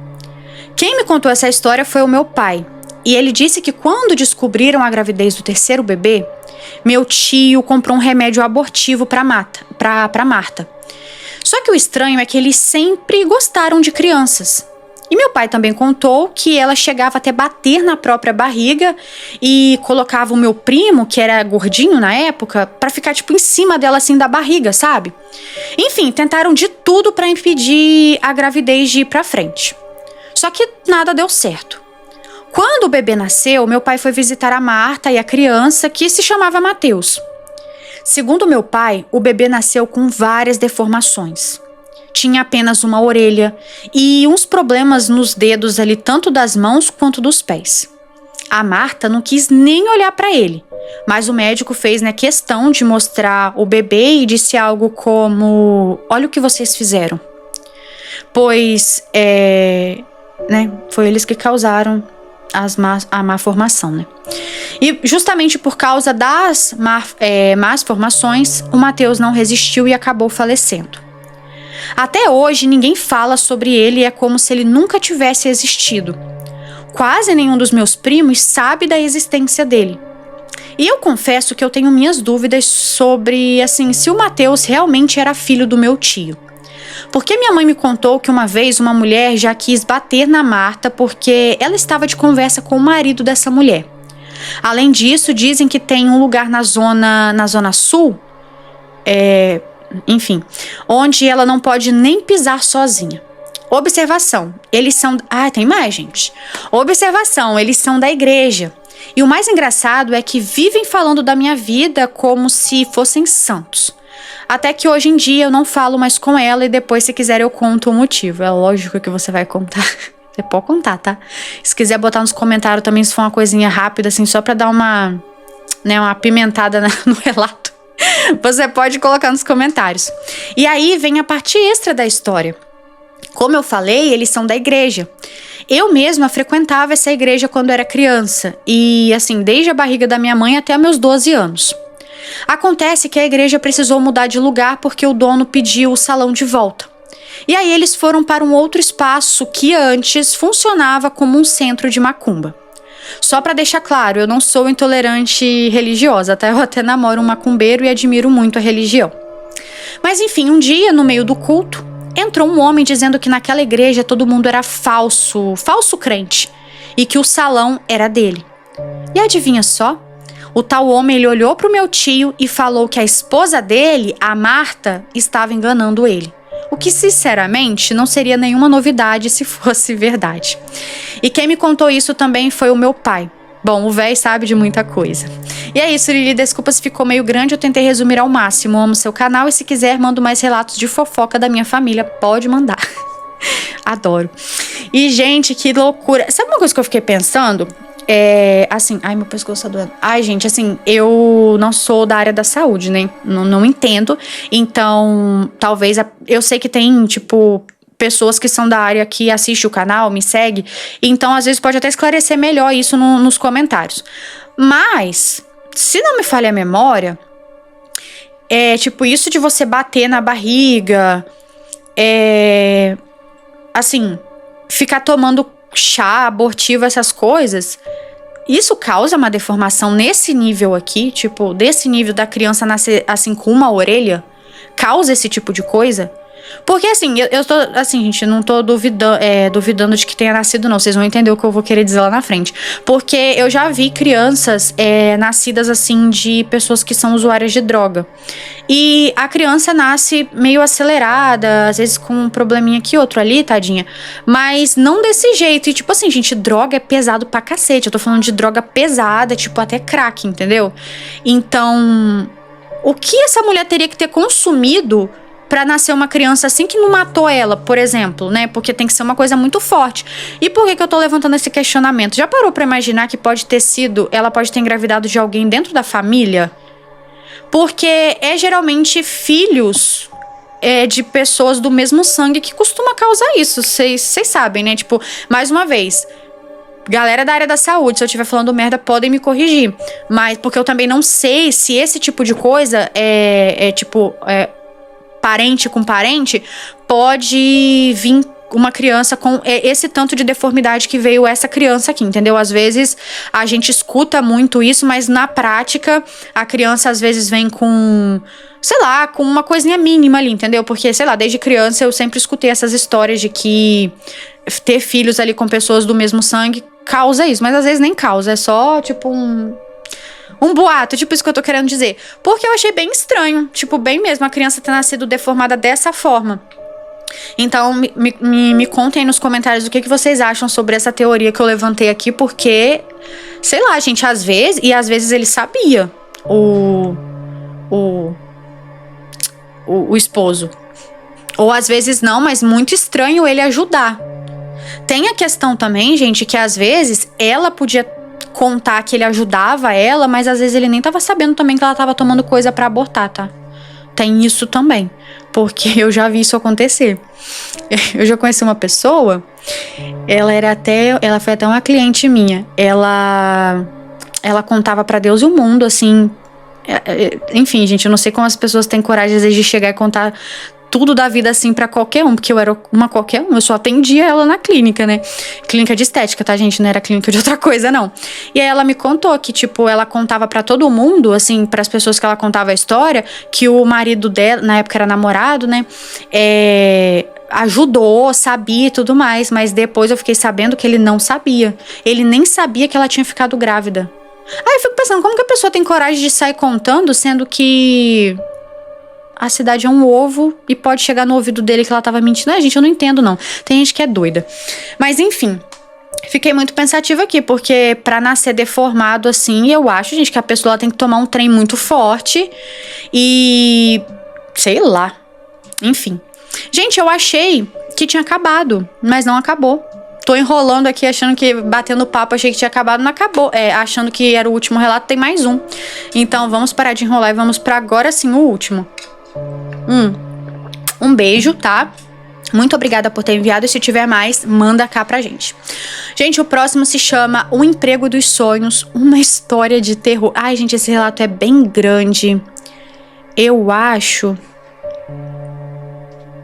Quem me contou essa história foi o meu pai. E ele disse que quando descobriram a gravidez do 3º bebê, meu tio comprou um remédio abortivo pra Marta. Só que o estranho é que eles sempre gostaram de crianças. E meu pai também contou que ela chegava até bater na própria barriga e colocava o meu primo, que era gordinho na época, pra ficar tipo em cima dela assim da barriga, sabe? Enfim, tentaram de tudo pra impedir a gravidez de ir pra frente. Só que nada deu certo. Quando o bebê nasceu, meu pai foi visitar a Marta e a criança, que se chamava Mateus. Segundo meu pai, o bebê nasceu com várias deformações. Tinha apenas uma orelha e uns problemas nos dedos ali, tanto das mãos quanto dos pés. A Marta não quis nem olhar para ele, mas o médico fez, questão de mostrar o bebê e disse algo como: olha o que vocês fizeram. Pois, foi eles que causaram a má formação, E justamente por causa das más formações, o Mateus não resistiu e acabou falecendo. Até hoje, ninguém fala sobre ele e é como se ele nunca tivesse existido. Quase nenhum dos meus primos sabe da existência dele. E eu confesso que eu tenho minhas dúvidas sobre, se o Mateus realmente era filho do meu tio. Porque minha mãe me contou que uma vez uma mulher já quis bater na Marta porque ela estava de conversa com o marido dessa mulher. Além disso, dizem que tem um lugar na zona sul, onde ela não pode nem pisar sozinha. Observação, eles são... tem mais, gente. Observação, eles são da igreja. E o mais engraçado é que vivem falando da minha vida como se fossem santos. Até que hoje em dia eu não falo mais com ela e depois, se quiser, eu conto o motivo. É lógico que você vai contar. Você pode contar, tá? Se quiser botar nos comentários também, se for uma coisinha rápida, só pra dar uma apimentada no relato, você pode colocar nos comentários. E aí vem a parte extra da história. Como eu falei, eles são da igreja. Eu mesma frequentava essa igreja quando era criança. E, desde a barriga da minha mãe até meus 12 anos. Acontece que a igreja precisou mudar de lugar porque o dono pediu o salão de volta. E aí eles foram para um outro espaço que antes funcionava como um centro de macumba. Só para deixar claro, eu não sou intolerante religiosa, tá? Eu até namoro um macumbeiro e admiro muito a religião. Mas enfim, um dia, no meio do culto, entrou um homem dizendo que naquela igreja todo mundo era falso crente, e que o salão era dele. E adivinha só? O tal homem, ele olhou pro meu tio e falou que a esposa dele, a Marta, estava enganando ele. O que, sinceramente, não seria nenhuma novidade se fosse verdade. E quem me contou isso também foi o meu pai. Bom, o véi sabe de muita coisa. E é isso, Lili, desculpa se ficou meio grande, eu tentei resumir ao máximo. Amo seu canal e se quiser, mando mais relatos de fofoca da minha família, pode mandar. Adoro. E, gente, que loucura. Sabe uma coisa que eu fiquei pensando? Ai, meu pescoço tá doendo. Ai, gente, eu não sou da área da saúde, né? Não entendo. Então, talvez, eu sei que tem, pessoas que são da área que assistem o canal, me segue. Então, às vezes, pode até esclarecer melhor isso nos comentários. Mas, se não me falha a memória, isso de você bater na barriga, ficar tomando chá abortivo, essas coisas, isso causa uma deformação nesse nível aqui, desse nível da criança nascer com uma orelha, causa esse tipo de coisa? Porque eu tô, gente, não tô duvidando de que tenha nascido, não. Vocês vão entender o que eu vou querer dizer lá na frente. Porque eu já vi crianças nascidas, de pessoas que são usuárias de droga. E a criança nasce meio acelerada, às vezes com um probleminha aqui, outro ali, tadinha. Mas não desse jeito. E gente, droga é pesado pra cacete. Eu tô falando de droga pesada, até crack, entendeu? Então, o que essa mulher teria que ter consumido pra nascer uma criança que não matou ela, por exemplo, né? Porque tem que ser uma coisa muito forte. E por que eu tô levantando esse questionamento? Já parou pra imaginar que ela pode ter engravidado de alguém dentro da família? Porque geralmente filhos de pessoas do mesmo sangue que costuma causar isso. Vocês sabem, né? Mais uma vez, galera da área da saúde, se eu estiver falando merda, podem me corrigir. Mas porque eu também não sei se esse tipo de coisa parente com parente, pode vir uma criança com esse tanto de deformidade que veio essa criança aqui, entendeu? Às vezes a gente escuta muito isso, mas na prática a criança às vezes vem com, sei lá, com uma coisinha mínima ali, entendeu? Porque, sei lá, desde criança eu sempre escutei essas histórias de que ter filhos ali com pessoas do mesmo sangue causa isso, mas às vezes nem causa, é só tipo um boato, tipo isso que eu tô querendo dizer. Porque eu achei bem estranho, tipo, bem mesmo, a criança ter nascido deformada dessa forma. Então, me contem aí nos comentários o que vocês acham sobre essa teoria que eu levantei aqui, porque, sei lá, gente, às vezes ele sabia, o esposo. Ou às vezes não, mas muito estranho ele ajudar. Tem a questão também, gente, que às vezes ela podia contar que ele ajudava ela, mas às vezes ele nem tava sabendo também que ela tava tomando coisa pra abortar, tá? Tem isso também, porque eu já vi isso acontecer. Eu já conheci uma pessoa, ela foi até uma cliente minha. Ela contava pra Deus e o mundo, assim. Enfim, gente, eu não sei como as pessoas têm coragem às vezes de chegar e contar tudo da vida assim pra qualquer um, porque eu era uma qualquer um, eu só atendia ela na clínica, né? Clínica de estética, tá, gente? Não era clínica de outra coisa, não. E aí ela me contou que, tipo, ela contava pra todo mundo, assim, pras pessoas que ela contava a história, que o marido dela, na época era namorado, né? Ajudou, sabia e tudo mais, mas depois eu fiquei sabendo que ele não sabia. Ele nem sabia que ela tinha ficado grávida. Aí eu fico pensando, como que a pessoa tem coragem de sair contando, sendo que a cidade é um ovo e pode chegar no ouvido dele que ela tava mentindo? Gente, eu não entendo, não. Tem gente que é doida. Mas, enfim, fiquei muito pensativa aqui, porque pra nascer deformado assim, eu acho, gente, que a pessoa tem que tomar um trem muito forte e... sei lá. Enfim. Gente, eu achei que tinha acabado, mas não acabou. Tô enrolando aqui, achando que, batendo papo, achei que tinha acabado, não acabou. Achando que era o último relato, tem mais um. Então, vamos parar de enrolar e vamos pra agora sim o último. Um beijo, tá? Muito obrigada por ter enviado. E se tiver mais, manda cá pra gente. Gente, o próximo se chama O Emprego dos Sonhos, uma história de terror. Ai, gente, esse relato é bem grande. Eu acho...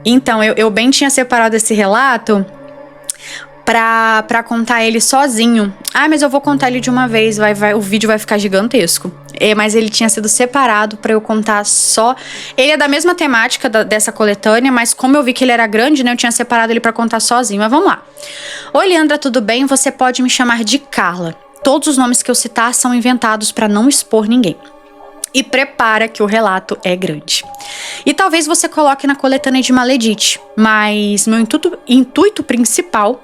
Então, eu bem tinha separado esse relato pra contar ele sozinho. Mas eu vou contar ele de uma vez, o vídeo vai ficar gigantesco. Mas ele tinha sido separado pra eu contar só. Ele é da mesma temática dessa coletânea, mas como eu vi que ele era grande, né, eu tinha separado ele pra contar sozinho. Mas vamos lá. Oi, Leandra, tudo bem? Você pode me chamar de Carla. Todos os nomes que eu citar são inventados pra não expor ninguém. E prepara que o relato é grande. E talvez você coloque na coletânea de Maledite, mas meu intuito principal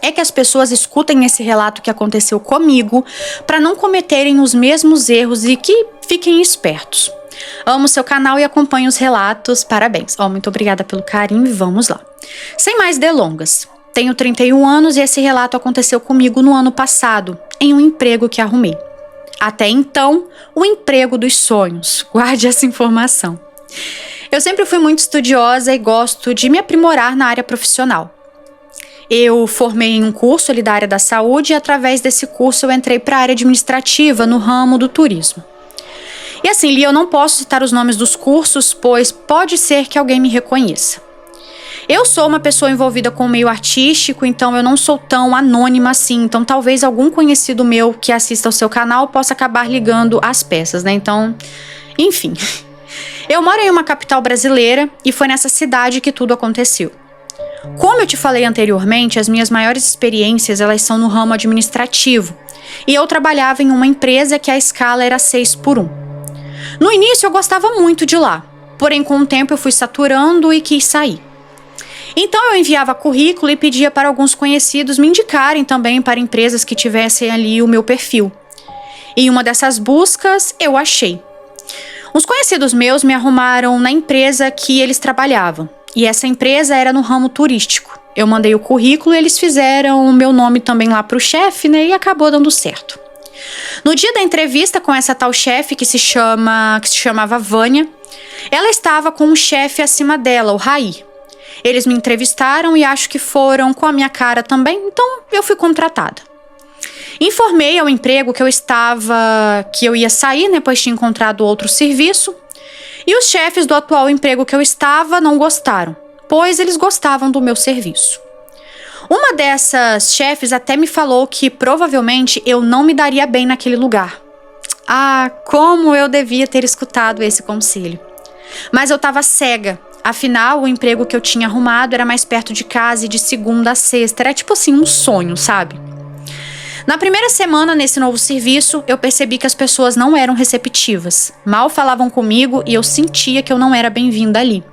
é que as pessoas escutem esse relato que aconteceu comigo para não cometerem os mesmos erros e que fiquem espertos. Amo seu canal e acompanho os relatos. Parabéns. Muito obrigada pelo carinho e vamos lá. Sem mais delongas. Tenho 31 anos e esse relato aconteceu comigo no ano passado, em um emprego que arrumei. Até então, o emprego dos sonhos. Guarde essa informação. Eu sempre fui muito estudiosa e gosto de me aprimorar na área profissional. Eu formei em um curso ali da área da saúde e através desse curso eu entrei para a área administrativa no ramo do turismo. E assim, Lia, eu não posso citar os nomes dos cursos, pois pode ser que alguém me reconheça. Eu sou uma pessoa envolvida com o meio artístico, então eu não sou tão anônima assim. Então talvez algum conhecido meu que assista ao seu canal possa acabar ligando as peças, né? Então, enfim. Eu moro em uma capital brasileira e foi nessa cidade que tudo aconteceu. Como eu te falei anteriormente, as minhas maiores experiências elas são no ramo administrativo. E eu trabalhava em uma empresa que a escala era 6x1. No início eu gostava muito de lá, porém com o tempo eu fui saturando e quis sair. Então eu enviava currículo e pedia para alguns conhecidos me indicarem também para empresas que tivessem ali o meu perfil. Em uma dessas buscas eu achei. Uns conhecidos meus me arrumaram na empresa que eles trabalhavam. E essa empresa era no ramo turístico. Eu mandei o currículo e eles fizeram o meu nome também lá para o chefe, né? E acabou dando certo. No dia da entrevista com essa tal chefe que se chamava Vânia, ela estava com um chefe acima dela, o Raí. Eles me entrevistaram e acho que foram com a minha cara também, então eu fui contratada. Informei ao emprego que eu ia sair, né, pois tinha encontrado outro serviço. E os chefes do atual emprego que eu estava não gostaram, pois eles gostavam do meu serviço. Uma dessas chefes até me falou que provavelmente eu não me daria bem naquele lugar. Ah, como eu devia ter escutado esse conselho. Mas eu tava cega. Afinal, o emprego que eu tinha arrumado era mais perto de casa e de segunda a sexta. Era tipo assim, um sonho, sabe? Na primeira semana nesse novo serviço, eu percebi que as pessoas não eram receptivas. Mal falavam comigo e eu sentia que eu não era bem-vinda ali.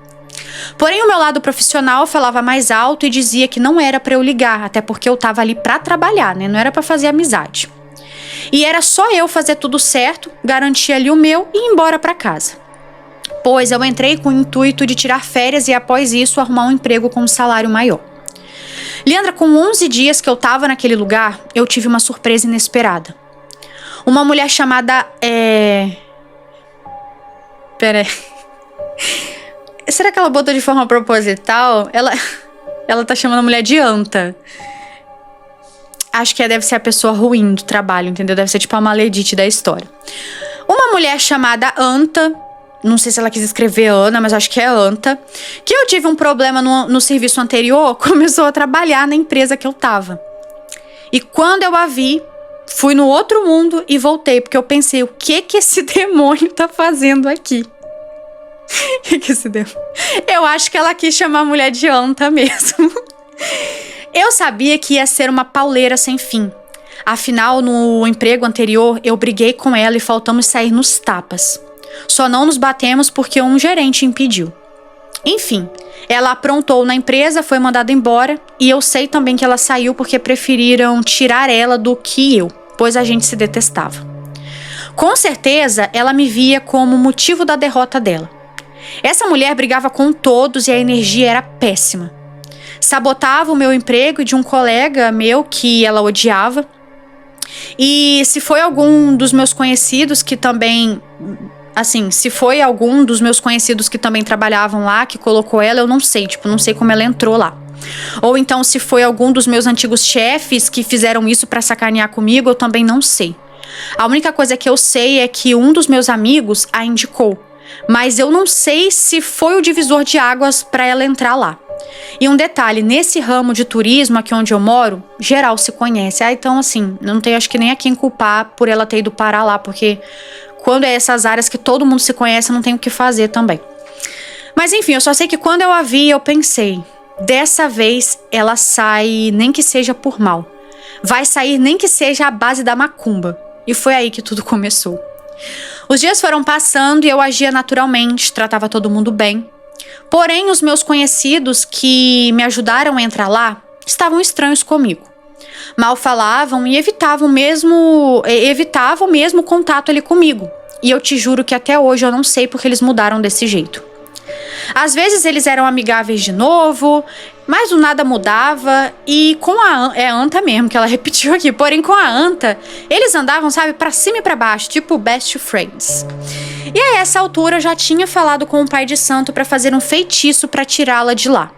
Porém, o meu lado profissional falava mais alto e dizia que não era pra eu ligar, até porque eu tava ali pra trabalhar, né? Não era pra fazer amizade. E era só eu fazer tudo certo, garantir ali o meu e ir embora pra casa. Pois eu entrei com o intuito de tirar férias e após isso arrumar um emprego com um salário maior. Leandra, com 11 dias que eu tava naquele lugar, eu tive uma surpresa inesperada. Uma mulher chamada... Pera aí. Será que ela botou de forma proposital? Ela tá chamando a mulher de anta. Acho que deve ser a pessoa ruim do trabalho, entendeu? Deve ser tipo a maledite da história. Uma mulher chamada Anta, não sei se ela quis escrever Ana, mas acho que é Anta, que eu tive um problema no serviço anterior, começou a trabalhar na empresa que eu tava. E quando eu a vi, fui no outro mundo e voltei, porque eu pensei, o que esse demônio tá fazendo aqui? O que esse demônio? Eu acho que ela quis chamar a mulher de Anta mesmo. Eu sabia que ia ser uma pauleira sem fim. Afinal, no emprego anterior, eu briguei com ela e faltamos sair nos tapas. Só não nos batemos porque um gerente impediu. Enfim, ela aprontou na empresa, foi mandada embora e eu sei também que ela saiu porque preferiram tirar ela do que eu, pois a gente se detestava. Com certeza, ela me via como motivo da derrota dela. Essa mulher brigava com todos e a energia era péssima. Sabotava o meu emprego e de um colega meu que ela odiava. E se foi algum dos meus conhecidos que também... Assim, se foi algum dos meus conhecidos que também trabalhavam lá, que colocou ela, eu não sei. Tipo, não sei como ela entrou lá. Ou então, se foi algum dos meus antigos chefes que fizeram isso pra sacanear comigo, eu também não sei. A única coisa que eu sei é que um dos meus amigos a indicou. Mas eu não sei se foi o divisor de águas pra ela entrar lá. E um detalhe, nesse ramo de turismo aqui onde eu moro, geral se conhece. Então assim, não tenho acho que nem a quem culpar por ela ter ido parar lá, porque quando é essas áreas que todo mundo se conhece, não tem o que fazer também. Mas enfim, eu só sei que quando eu a vi, eu pensei, dessa vez ela sai nem que seja por mal. Vai sair nem que seja a base da macumba. E foi aí que tudo começou. Os dias foram passando e eu agia naturalmente, tratava todo mundo bem. Porém, os meus conhecidos que me ajudaram a entrar lá estavam estranhos comigo. Mal falavam e evitavam mesmo contato ali comigo. E eu te juro que até hoje eu não sei porque eles mudaram desse jeito. Às vezes eles eram amigáveis de novo, mas do nada mudava. E com a Anta mesmo, que ela repetiu aqui. Porém, com a Anta, eles andavam, sabe, pra cima e pra baixo, tipo best friends. E a essa altura eu já tinha falado com o pai de santo pra fazer um feitiço pra tirá-la de lá.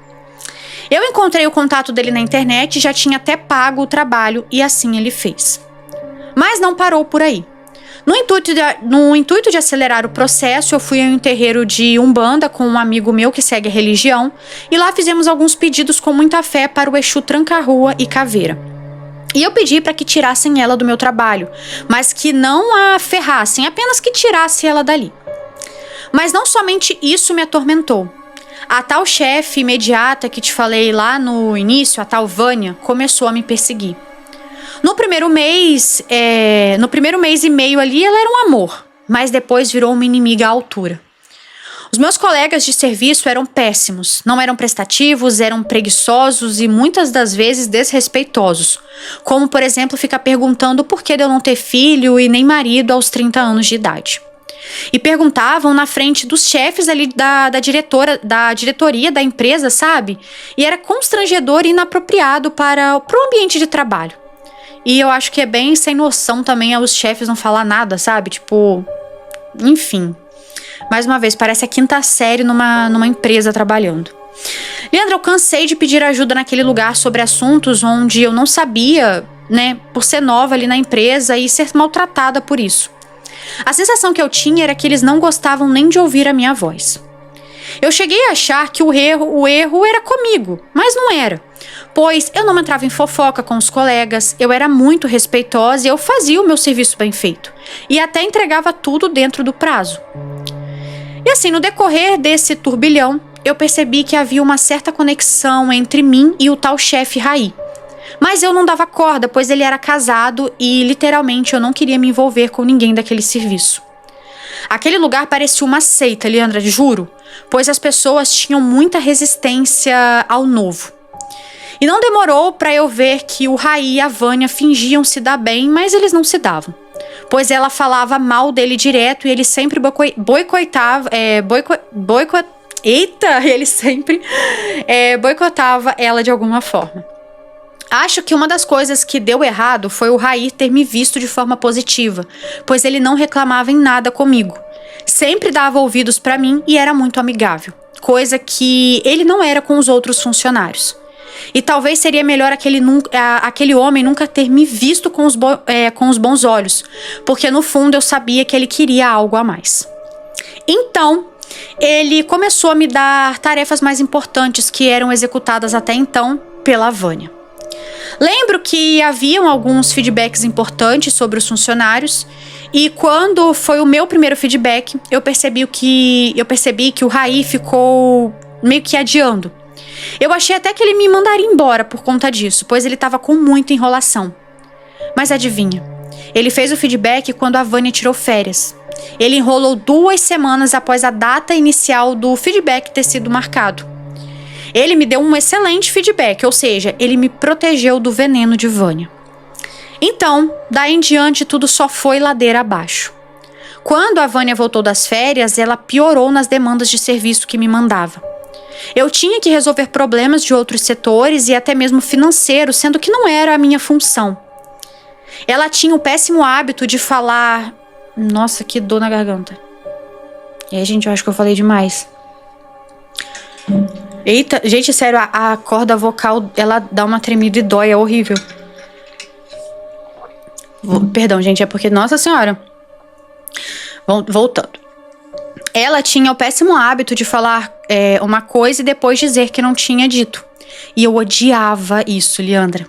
Eu encontrei o contato dele na internet e já tinha até pago o trabalho, e assim ele fez. Mas não parou por aí. No intuito de acelerar o processo, eu fui a um terreiro de Umbanda com um amigo meu que segue a religião, e lá fizemos alguns pedidos com muita fé para o Exu Tranca-Rua e Caveira. E eu pedi para que tirassem ela do meu trabalho, mas que não a ferrassem, apenas que tirassem ela dali. Mas não somente isso me atormentou. A tal chefe imediata que te falei lá no início, a tal Vânia, começou a me perseguir. No primeiro mês e meio ali, ela era um amor, mas depois virou uma inimiga à altura. Os meus colegas de serviço eram péssimos, não eram prestativos, eram preguiçosos e muitas das vezes desrespeitosos. Como, por exemplo, ficar perguntando por que de eu não ter filho e nem marido aos 30 anos de idade. E perguntavam na frente dos chefes ali da diretoria da empresa, sabe? E era constrangedor e inapropriado para o ambiente de trabalho. E eu acho que é bem sem noção também aos chefes não falar nada, sabe? Tipo, enfim. Mais uma vez, parece a quinta série numa empresa trabalhando. Leandra, eu cansei de pedir ajuda naquele lugar sobre assuntos onde eu não sabia, né? Por ser nova ali na empresa e ser maltratada por isso. A sensação que eu tinha era que eles não gostavam nem de ouvir a minha voz. Eu cheguei a achar que o erro era comigo, mas não era. Pois eu não entrava em fofoca com os colegas, eu era muito respeitosa e eu fazia o meu serviço bem feito. E até entregava tudo dentro do prazo. E assim, no decorrer desse turbilhão, eu percebi que havia uma certa conexão entre mim e o tal chefe Raí. Mas eu não dava corda, pois ele era casado e literalmente eu não queria me envolver com ninguém daquele serviço. Aquele lugar parecia uma seita, Leandra, juro, pois as pessoas tinham muita resistência ao novo. E não demorou para eu ver que o Raí e a Vânia fingiam se dar bem, mas eles não se davam. Pois ela falava mal dele direto e ele sempre boicotava ela de alguma forma. Acho que uma das coisas que deu errado foi o Raí ter me visto de forma positiva, pois ele não reclamava em nada comigo. Sempre dava ouvidos para mim e era muito amigável, coisa que ele não era com os outros funcionários. E talvez seria melhor aquele homem nunca ter me visto com os bons olhos, porque no fundo eu sabia que ele queria algo a mais. Então, ele começou a me dar tarefas mais importantes que eram executadas até então pela Vânia. Lembro que haviam alguns feedbacks importantes sobre os funcionários e quando foi o meu primeiro feedback, eu percebi que o Raí ficou meio que adiando. Eu achei até que ele me mandaria embora por conta disso, pois ele estava com muita enrolação. Mas adivinha, ele fez o feedback quando a Vânia tirou férias. Ele enrolou 2 semanas após a data inicial do feedback ter sido marcado. Ele me deu um excelente feedback, ou seja, ele me protegeu do veneno de Vânia. Então, daí em diante, tudo só foi ladeira abaixo. Quando a Vânia voltou das férias, ela piorou nas demandas de serviço que me mandava. Eu tinha que resolver problemas de outros setores e até mesmo financeiros, sendo que não era a minha função. Ela tinha o péssimo hábito de falar... Nossa, que dor na garganta. E aí, gente, eu acho que eu falei demais. Eita, gente, sério, a corda vocal, ela dá uma tremida e dói, é horrível. Perdão, gente, é porque, nossa senhora. Voltando. Ela tinha o péssimo hábito de falar uma coisa e depois dizer que não tinha dito. E eu odiava isso, Leandra.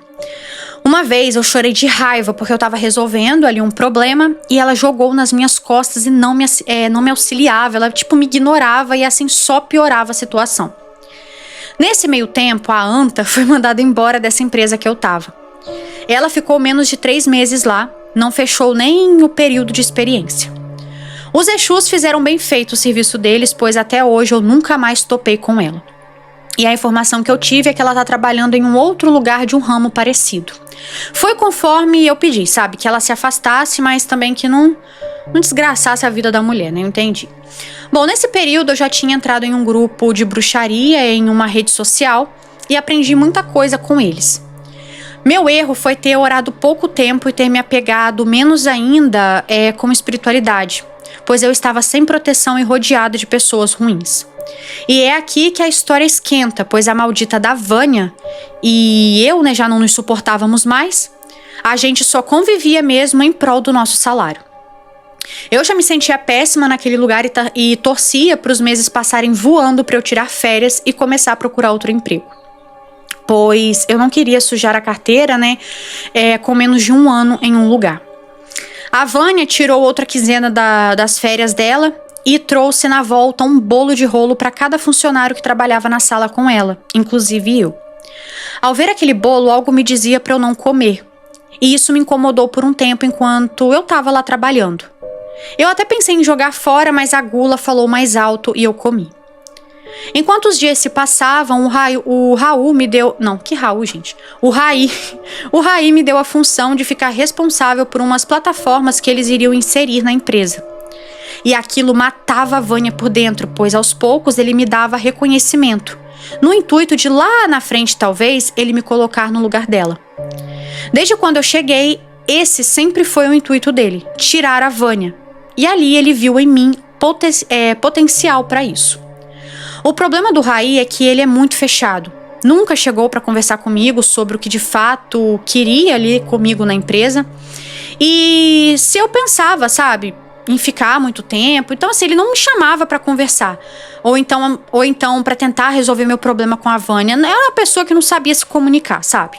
Uma vez eu chorei de raiva porque eu tava resolvendo ali um problema e ela jogou nas minhas costas e não me auxiliava. Ela, me ignorava e assim só piorava a situação. Nesse meio tempo, a Anta foi mandada embora dessa empresa que eu tava. Ela ficou menos de 3 meses lá, não fechou nem o período de experiência. Os Exus fizeram bem feito o serviço deles, pois até hoje eu nunca mais topei com ela. E a informação que eu tive é que ela tá trabalhando em um outro lugar de um ramo parecido. Foi conforme eu pedi, sabe? Que ela se afastasse, mas também que não desgraçasse a vida da mulher, né? Eu entendi. Bom, nesse período eu já tinha entrado em um grupo de bruxaria em uma rede social e aprendi muita coisa com eles. Meu erro foi ter orado pouco tempo e ter me apegado menos ainda com espiritualidade, pois eu estava sem proteção e rodeado de pessoas ruins. E é aqui que a história esquenta, pois a maldita da Vânia e eu, já não nos suportávamos mais. A gente só convivia mesmo em prol do nosso salário. Eu já me sentia péssima naquele lugar e torcia para os meses passarem voando para eu tirar férias e começar a procurar outro emprego. Pois eu não queria sujar a carteira, com menos de 1 ano em um lugar. A Vânia tirou outra quinzena das férias dela e trouxe na volta um bolo de rolo para cada funcionário que trabalhava na sala com ela, inclusive eu. Ao ver aquele bolo, algo me dizia para eu não comer. E isso me incomodou por um tempo enquanto eu estava lá trabalhando. Eu até pensei em jogar fora, mas a gula falou mais alto e eu comi. Enquanto os dias se passavam, o Raul me deu... Não, que Raul, gente? O Raí me deu a função de ficar responsável por umas plataformas que eles iriam inserir na empresa. E aquilo matava a Vânia por dentro, pois aos poucos ele me dava reconhecimento, no intuito de lá na frente, talvez, ele me colocar no lugar dela. Desde quando eu cheguei, esse sempre foi o intuito dele, tirar a Vânia. E ali ele viu em mim potencial para isso. O problema do Raí é que ele é muito fechado. Nunca chegou para conversar comigo sobre o que de fato queria ali comigo na empresa. E se eu pensava, sabe, em ficar muito tempo. Então, assim, ele não me chamava pra conversar. Ou então pra tentar resolver meu problema com a Vânia. Era uma pessoa que não sabia se comunicar, sabe?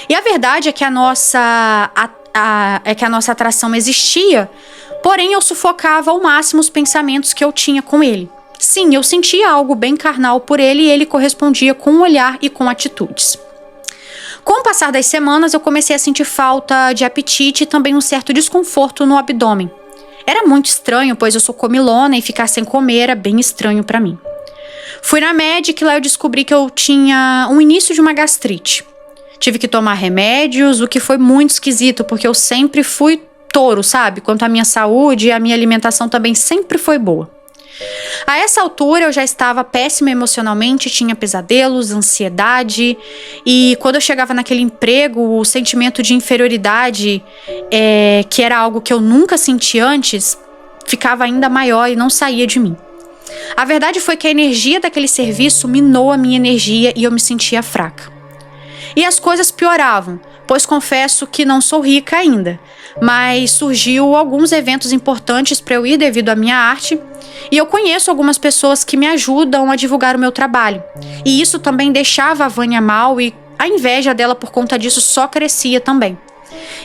E a verdade é que a nossa atração existia, porém eu sufocava ao máximo os pensamentos que eu tinha com ele. Sim, eu sentia algo bem carnal por ele e ele correspondia com um olhar e com atitudes. Com o passar das semanas, eu comecei a sentir falta de apetite e também um certo desconforto no abdômen. Era muito estranho, pois eu sou comilona e ficar sem comer era bem estranho pra mim. Fui na médica e lá eu descobri que eu tinha um início de uma gastrite. Tive que tomar remédios, o que foi muito esquisito, porque eu sempre fui touro, sabe? Quanto à minha saúde, a minha alimentação também sempre foi boa. A essa altura eu já estava péssima emocionalmente, tinha pesadelos, ansiedade, e quando eu chegava naquele emprego, o sentimento de inferioridade, que era algo que eu nunca senti antes, ficava ainda maior e não saía de mim. A verdade foi que a energia daquele serviço minou a minha energia e eu me sentia fraca. E as coisas pioravam, pois confesso que não sou rica ainda, mas surgiu alguns eventos importantes para eu ir devido à minha arte, e eu conheço algumas pessoas que me ajudam a divulgar o meu trabalho. E isso também deixava a Vânia mal e a inveja dela por conta disso só crescia também.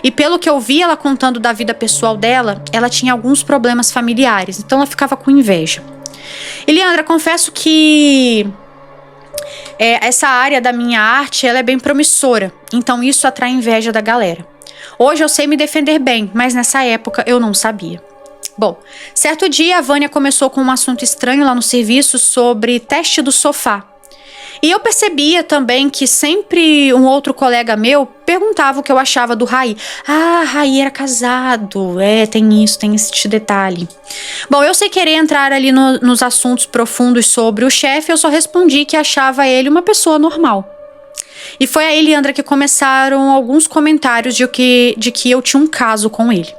E pelo que eu vi ela contando da vida pessoal dela, ela tinha alguns problemas familiares, então ela ficava com inveja. E Leandra, confesso que essa área da minha arte ela é bem promissora, então isso atrai inveja da galera. Hoje eu sei me defender bem, mas nessa época eu não sabia. Bom, certo dia a Vânia começou com um assunto estranho lá no serviço sobre teste do sofá. E eu percebia também que sempre um outro colega meu perguntava o que eu achava do Raí. Ah, Raí era casado. Tem esse detalhe. Bom, eu sem querer entrar ali nos assuntos profundos sobre o chefe, eu só respondi que achava ele uma pessoa normal. E foi aí, Leandra, que começaram alguns comentários de que eu tinha um caso com ele.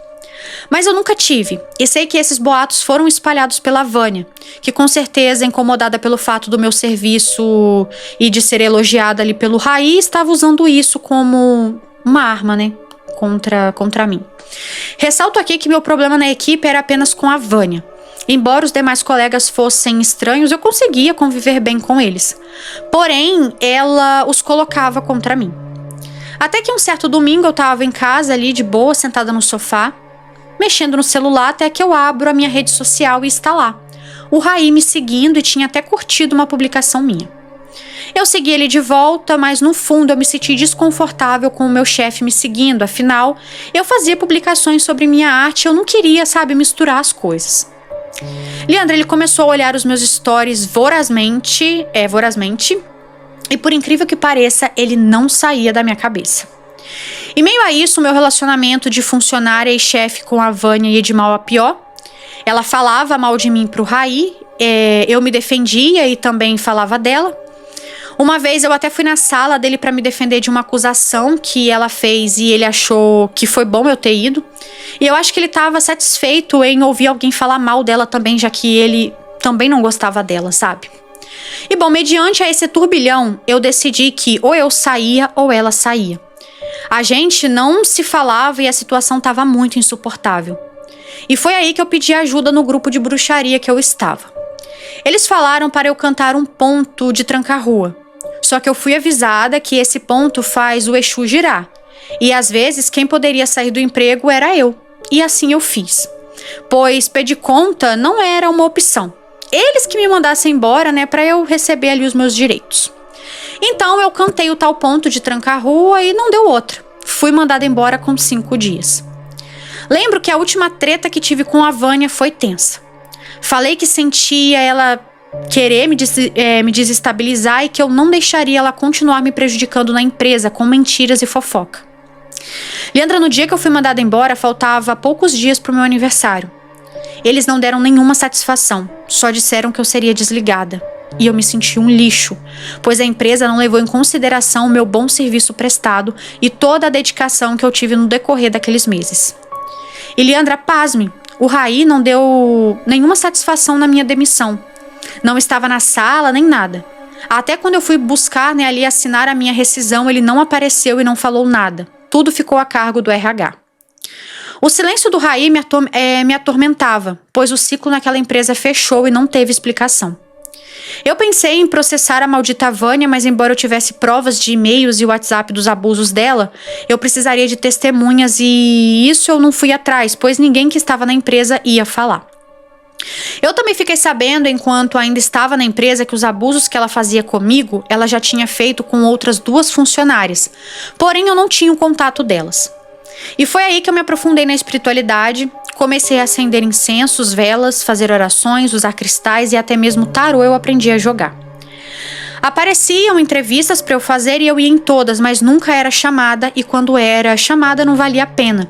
Mas eu nunca tive, e sei que esses boatos foram espalhados pela Vânia, que com certeza, incomodada pelo fato do meu serviço e de ser elogiada ali pelo Raí, estava usando isso como uma arma, né, contra mim. Ressalto aqui que meu problema na equipe era apenas com a Vânia. Embora os demais colegas fossem estranhos, eu conseguia conviver bem com eles. Porém, ela os colocava contra mim. Até que um certo domingo eu estava em casa ali de boa, sentada no sofá, mexendo no celular até que eu abro a minha rede social e está lá. O Raí me seguindo e tinha até curtido uma publicação minha. Eu segui ele de volta, mas no fundo eu me senti desconfortável com o meu chefe me seguindo. Afinal, eu fazia publicações sobre minha arte e eu não queria, misturar as coisas. Leandro, ele começou a olhar os meus stories vorazmente, e por incrível que pareça, ele não saía da minha cabeça. Em meio a isso, meu relacionamento de funcionária e chefe com a Vânia ia de mal a pior. Ela falava mal de mim pro Raí, eu me defendia e também falava dela. Uma vez eu até fui na sala dele para me defender de uma acusação que ela fez e ele achou que foi bom eu ter ido. E eu acho que ele estava satisfeito em ouvir alguém falar mal dela também, já que ele também não gostava dela, sabe? E bom, mediante a esse turbilhão, eu decidi que ou eu saía ou ela saía. A gente não se falava e a situação estava muito insuportável. E foi aí que eu pedi ajuda no grupo de bruxaria que eu estava. Eles falaram para eu cantar um ponto de tranca-rua. Só que eu fui avisada que esse ponto faz o Exu girar. E às vezes quem poderia sair do emprego era eu. E assim eu fiz. Pois pedir conta não era uma opção. Eles que me mandassem embora, né, para eu receber ali os meus direitos. Então eu cantei o tal ponto de tranca-rua e não deu outra. Fui mandada embora com 5 dias. Lembro que a última treta que tive com a Vânia foi tensa. Falei que sentia ela querer me desestabilizar e que eu não deixaria ela continuar me prejudicando na empresa com mentiras e fofoca. Leandra, no dia que eu fui mandada embora, faltava poucos dias pro meu aniversário. Eles não deram nenhuma satisfação, só disseram que eu seria desligada. E eu me senti um lixo, pois a empresa não levou em consideração o meu bom serviço prestado e toda a dedicação que eu tive no decorrer daqueles meses. E Leandra, pasme, o Raí não deu nenhuma satisfação na minha demissão. Não estava na sala, nem nada. Até quando eu fui buscar, ali assinar a minha rescisão, ele não apareceu e não falou nada. Tudo ficou a cargo do RH. O silêncio do Raí me atormentava, pois o ciclo naquela empresa fechou e não teve explicação. Eu pensei em processar a maldita Vânia, mas embora eu tivesse provas de e-mails e WhatsApp dos abusos dela, eu precisaria de testemunhas e isso eu não fui atrás, pois ninguém que estava na empresa ia falar. Eu também fiquei sabendo, enquanto ainda estava na empresa, que os abusos que ela fazia comigo, ela já tinha feito com outras 2 funcionárias, porém eu não tinha o contato delas. E foi aí que eu me aprofundei na espiritualidade, comecei a acender incensos, velas, fazer orações, usar cristais e até mesmo tarô eu aprendi a jogar. Apareciam entrevistas para eu fazer e eu ia em todas, mas nunca era chamada e quando era chamada não valia a pena.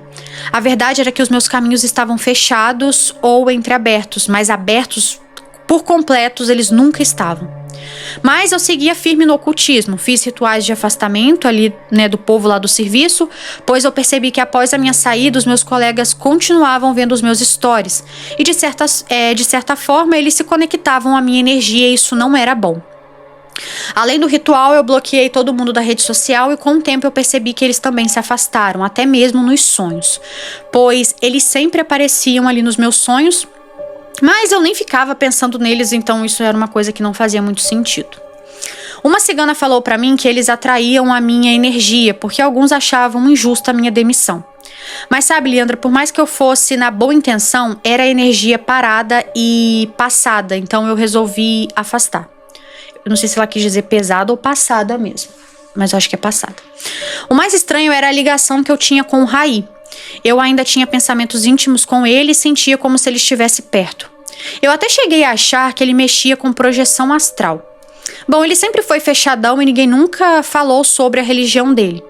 A verdade era que os meus caminhos estavam fechados ou entreabertos, mas abertos por completos eles nunca estavam. Mas eu seguia firme no ocultismo, fiz rituais de afastamento ali, do povo lá do serviço, pois eu percebi que após a minha saída, os meus colegas continuavam vendo os meus stories e de certa forma eles se conectavam à minha energia e isso não era bom. Além do ritual, eu bloqueei todo mundo da rede social e com o tempo eu percebi que eles também se afastaram, até mesmo nos sonhos, pois eles sempre apareciam ali nos meus sonhos, mas eu nem ficava pensando neles, então isso era uma coisa que não fazia muito sentido. Uma cigana falou pra mim que eles atraíam a minha energia, porque alguns achavam injusta a minha demissão. Mas sabe, Leandra, por mais que eu fosse na boa intenção, era energia parada e passada, então eu resolvi afastar. Eu não sei se ela quis dizer pesada ou passada mesmo, mas eu acho que é passada. O mais estranho era a ligação que eu tinha com o Raí. Eu ainda tinha pensamentos íntimos com ele e sentia como se ele estivesse perto. Eu até cheguei a achar que ele mexia com projeção astral. Bom, ele sempre foi fechadão e ninguém nunca falou sobre a religião dele.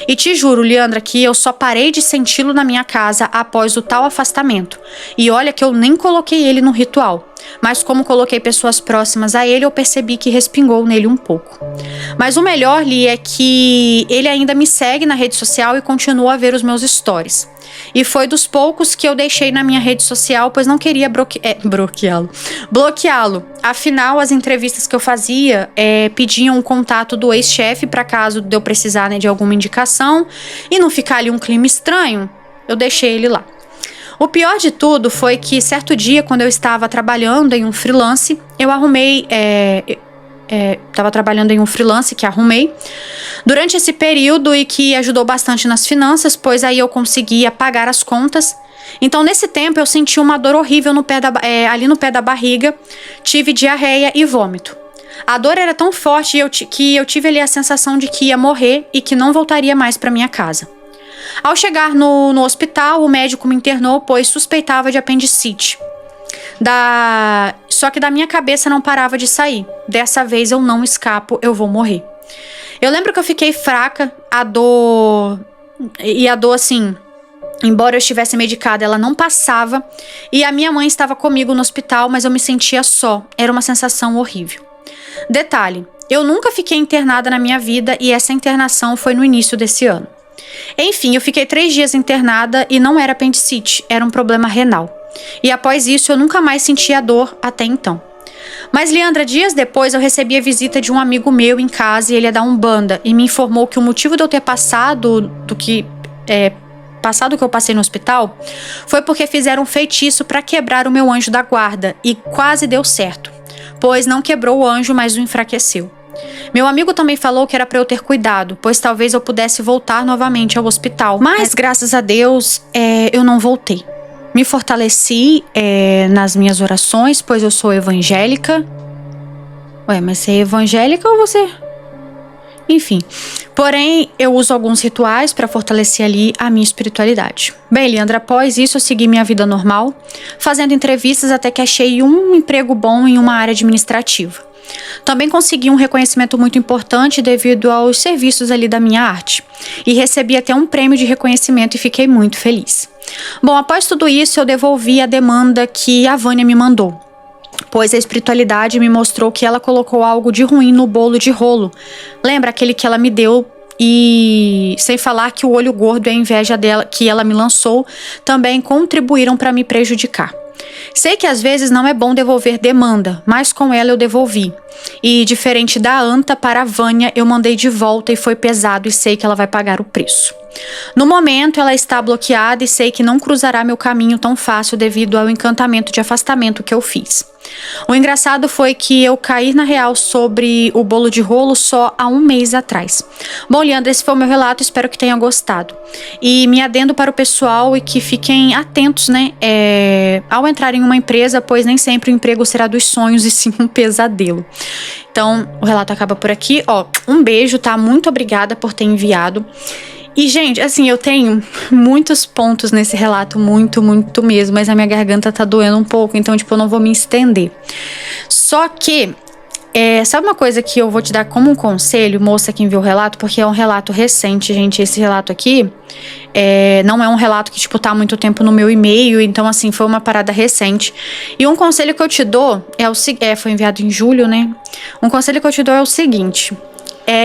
E te juro, Leandra, que eu só parei de senti-lo na minha casa após o tal afastamento. E olha que eu nem coloquei ele no ritual. Mas como coloquei pessoas próximas a ele, eu percebi que respingou nele um pouco. Mas o melhor, Li, é que ele ainda me segue na rede social e continua a ver os meus stories. E foi dos poucos que eu deixei na minha rede social, pois não queria bloqueá-lo. Afinal, as entrevistas que eu fazia pediam o contato do ex-chefe para caso de eu precisar de alguma indicação e não ficar ali um clima estranho, eu deixei ele lá. O pior de tudo foi que certo dia, quando eu estava trabalhando em um freelance, eu arrumei... estava trabalhando em um freelance que arrumei durante esse período e que ajudou bastante nas finanças, pois aí eu conseguia pagar as contas. Então, nesse tempo, eu senti uma dor horrível ali no pé da barriga, tive diarreia e vômito. A dor era tão forte que eu tive ali a sensação de que ia morrer e que não voltaria mais para minha casa. Ao chegar no hospital, o médico me internou, pois suspeitava de apendicite. Só que da minha cabeça não parava de sair. Dessa vez eu não escapo, eu vou morrer. Eu lembro que eu fiquei fraca, a dor assim, embora eu estivesse medicada, ela não passava. E a minha mãe estava comigo no hospital, mas eu me sentia só. Era uma sensação horrível. Detalhe, eu nunca fiquei internada na minha vida e essa internação foi no início desse ano. Enfim, eu fiquei 3 dias internada e não era apendicite, era um problema renal. E após isso eu nunca mais senti a dor até então. Mas, Leandra, dias depois eu recebi a visita de um amigo meu em casa e ele é da Umbanda e me informou que o motivo de eu ter passado o que eu passei no hospital foi porque fizeram um feitiço para quebrar o meu anjo da guarda e quase deu certo, pois não quebrou o anjo, mas o enfraqueceu. Meu amigo também falou que era para eu ter cuidado, pois talvez eu pudesse voltar novamente ao hospital, mas graças a Deus eu não voltei. Me fortaleci nas minhas orações, pois eu sou evangélica. Ué, mas você é evangélica ou você... Enfim, porém, eu uso alguns rituais para fortalecer ali a minha espiritualidade. Bem, Leandra, após isso eu segui minha vida normal, fazendo entrevistas até que achei um emprego bom em uma área administrativa. Também consegui um reconhecimento muito importante devido aos serviços ali da minha arte. E recebi até um prêmio de reconhecimento e fiquei muito feliz. Bom, após tudo isso, eu devolvi a demanda que a Vânia me mandou, pois a espiritualidade me mostrou que ela colocou algo de ruim no bolo de rolo. Lembra aquele que ela me deu? E sem falar que o olho gordo e a inveja dela que ela me lançou também contribuíram para me prejudicar. Sei que às vezes não é bom devolver demanda, mas com ela eu devolvi. E diferente da Anta para a Vânia, eu mandei de volta e foi pesado e sei que ela vai pagar o preço. No momento, ela está bloqueada e sei que não cruzará meu caminho tão fácil devido ao encantamento de afastamento que eu fiz. O engraçado foi que eu caí na real sobre o bolo de rolo só há um mês atrás. Bom, Leandra, esse foi o meu relato, espero que tenha gostado. E me adendo para o pessoal e que fiquem atentos, né, ao entrar em uma empresa, pois nem sempre o emprego será dos sonhos e sim um pesadelo. Então, o relato acaba por aqui. Ó, um beijo, tá? Muito obrigada por ter enviado. E, gente, assim, eu tenho muitos pontos nesse relato, muito mesmo, mas a minha garganta tá doendo um pouco, então, tipo, eu não vou me estender. Só que, sabe uma coisa que eu vou te dar como um conselho, moça que enviou o relato, porque é um relato recente, gente, esse relato aqui, não é um relato que, tipo, tá há muito tempo no meu e-mail, então, assim, foi uma parada recente. E um conselho que eu te dou foi enviado em julho, né? Um conselho que eu te dou é o seguinte,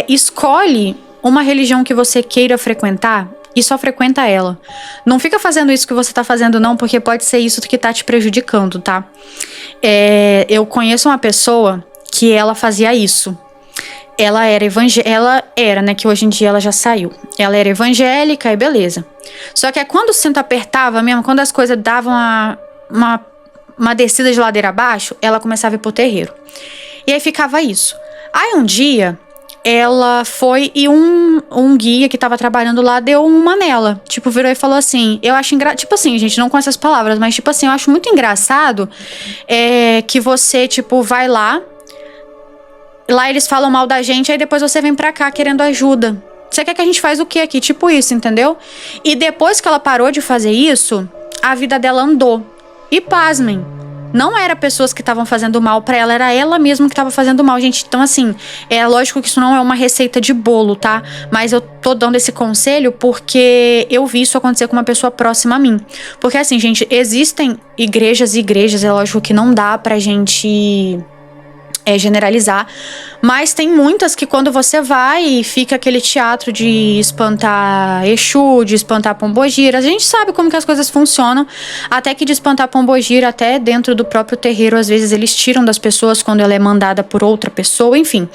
escolhe uma religião que você queira frequentar e só frequenta ela. Não fica fazendo isso que você tá fazendo não, porque pode ser isso que tá te prejudicando, tá? Eu conheço uma pessoa que ela fazia isso. Ela era, né, que hoje em dia ela já saiu. Ela era evangélica e beleza. Só que quando o cinto apertava mesmo, quando as coisas davam uma descida de ladeira abaixo, ela começava a ir pro terreiro. E aí ficava isso. Aí um dia ela foi e um guia que tava trabalhando lá deu uma nela. Tipo, virou e falou assim, eu acho tipo assim, gente, não com essas palavras, mas tipo assim, eu acho muito engraçado que você, tipo, vai lá eles falam mal da gente, aí depois você vem pra cá querendo ajuda. Você quer que a gente faz o quê aqui? Tipo isso, entendeu? E depois que ela parou de fazer isso, a vida dela andou. E pasmem, não era pessoas que estavam fazendo mal pra ela, era ela mesma que estava fazendo mal, gente. Então, assim, lógico que isso não é uma receita de bolo, tá? Mas eu tô dando esse conselho porque eu vi isso acontecer com uma pessoa próxima a mim. Porque, assim, gente, existem igrejas e igrejas, é lógico que não dá pra gente generalizar, mas tem muitas que quando você vai fica aquele teatro de espantar Exu, de espantar Pombogira. A gente sabe como que as coisas funcionam, até que de espantar Pombogira, até dentro do próprio terreiro, às vezes eles tiram das pessoas quando ela é mandada por outra pessoa, enfim.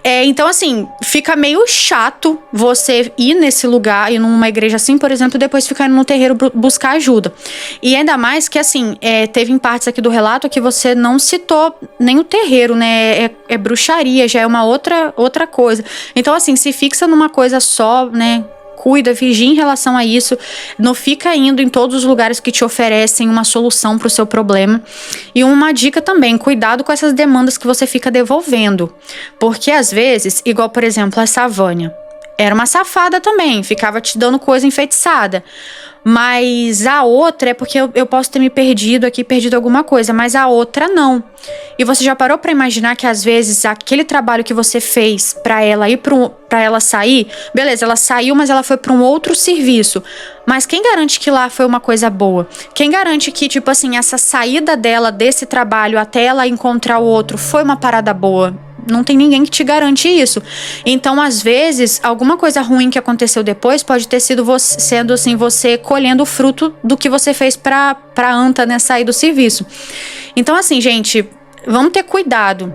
Então, assim, fica meio chato você ir nesse lugar, ir numa igreja assim, por exemplo, depois ficar no terreiro buscar ajuda. E ainda mais que, assim, teve em partes aqui do relato que você não citou nem o terreiro, né? É bruxaria, já é uma outra coisa. Então, assim, se fixa numa coisa só, né? Cuida, vigia em relação a isso. Não fica indo em todos os lugares que te oferecem uma solução pro seu problema. E uma dica também, cuidado com essas demandas que você fica devolvendo. Porque às vezes, igual por exemplo essa Vânia, era uma safada também, ficava te dando coisa enfeitiçada. Mas a outra é porque eu posso ter me perdido alguma coisa, mas a outra não. E você já parou pra imaginar que às vezes aquele trabalho que você fez pra ela ir pra ela sair, beleza, ela saiu, mas ela foi pra um outro serviço. Mas quem garante que lá foi uma coisa boa? Quem garante que, tipo assim, essa saída dela desse trabalho até ela encontrar o outro foi uma parada boa? Não tem ninguém que te garante isso. Então, às vezes, alguma coisa ruim que aconteceu depois pode ter sido você colhendo o fruto do que você fez pra anta, né, sair do serviço. Então, assim, gente, vamos ter cuidado.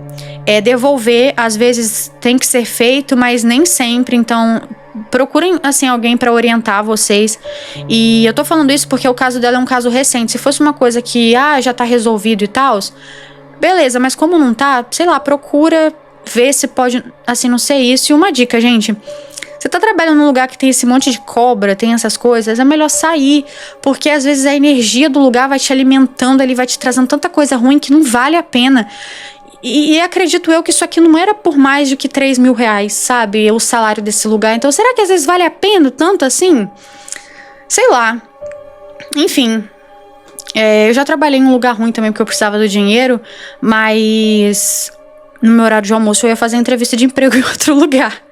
Devolver, às vezes, tem que ser feito, mas nem sempre. Então, procurem, assim, alguém pra orientar vocês. E eu tô falando isso porque o caso dela é um caso recente. Se fosse uma coisa que, já tá resolvido e tal, beleza, mas como não tá, sei lá, procura ver se pode, assim, não ser isso. E uma dica, gente, você tá trabalhando num lugar que tem esse monte de cobra, tem essas coisas, é melhor sair, porque às vezes a energia do lugar vai te alimentando, ele vai te trazendo tanta coisa ruim que não vale a pena. E acredito eu que isso aqui não era por mais do que 3 mil reais, sabe, o salário desse lugar. Então será que às vezes vale a pena tanto assim? Sei lá. Enfim, eu já trabalhei em um lugar ruim também porque eu precisava do dinheiro, mas no meu horário de almoço eu ia fazer entrevista de emprego em outro lugar.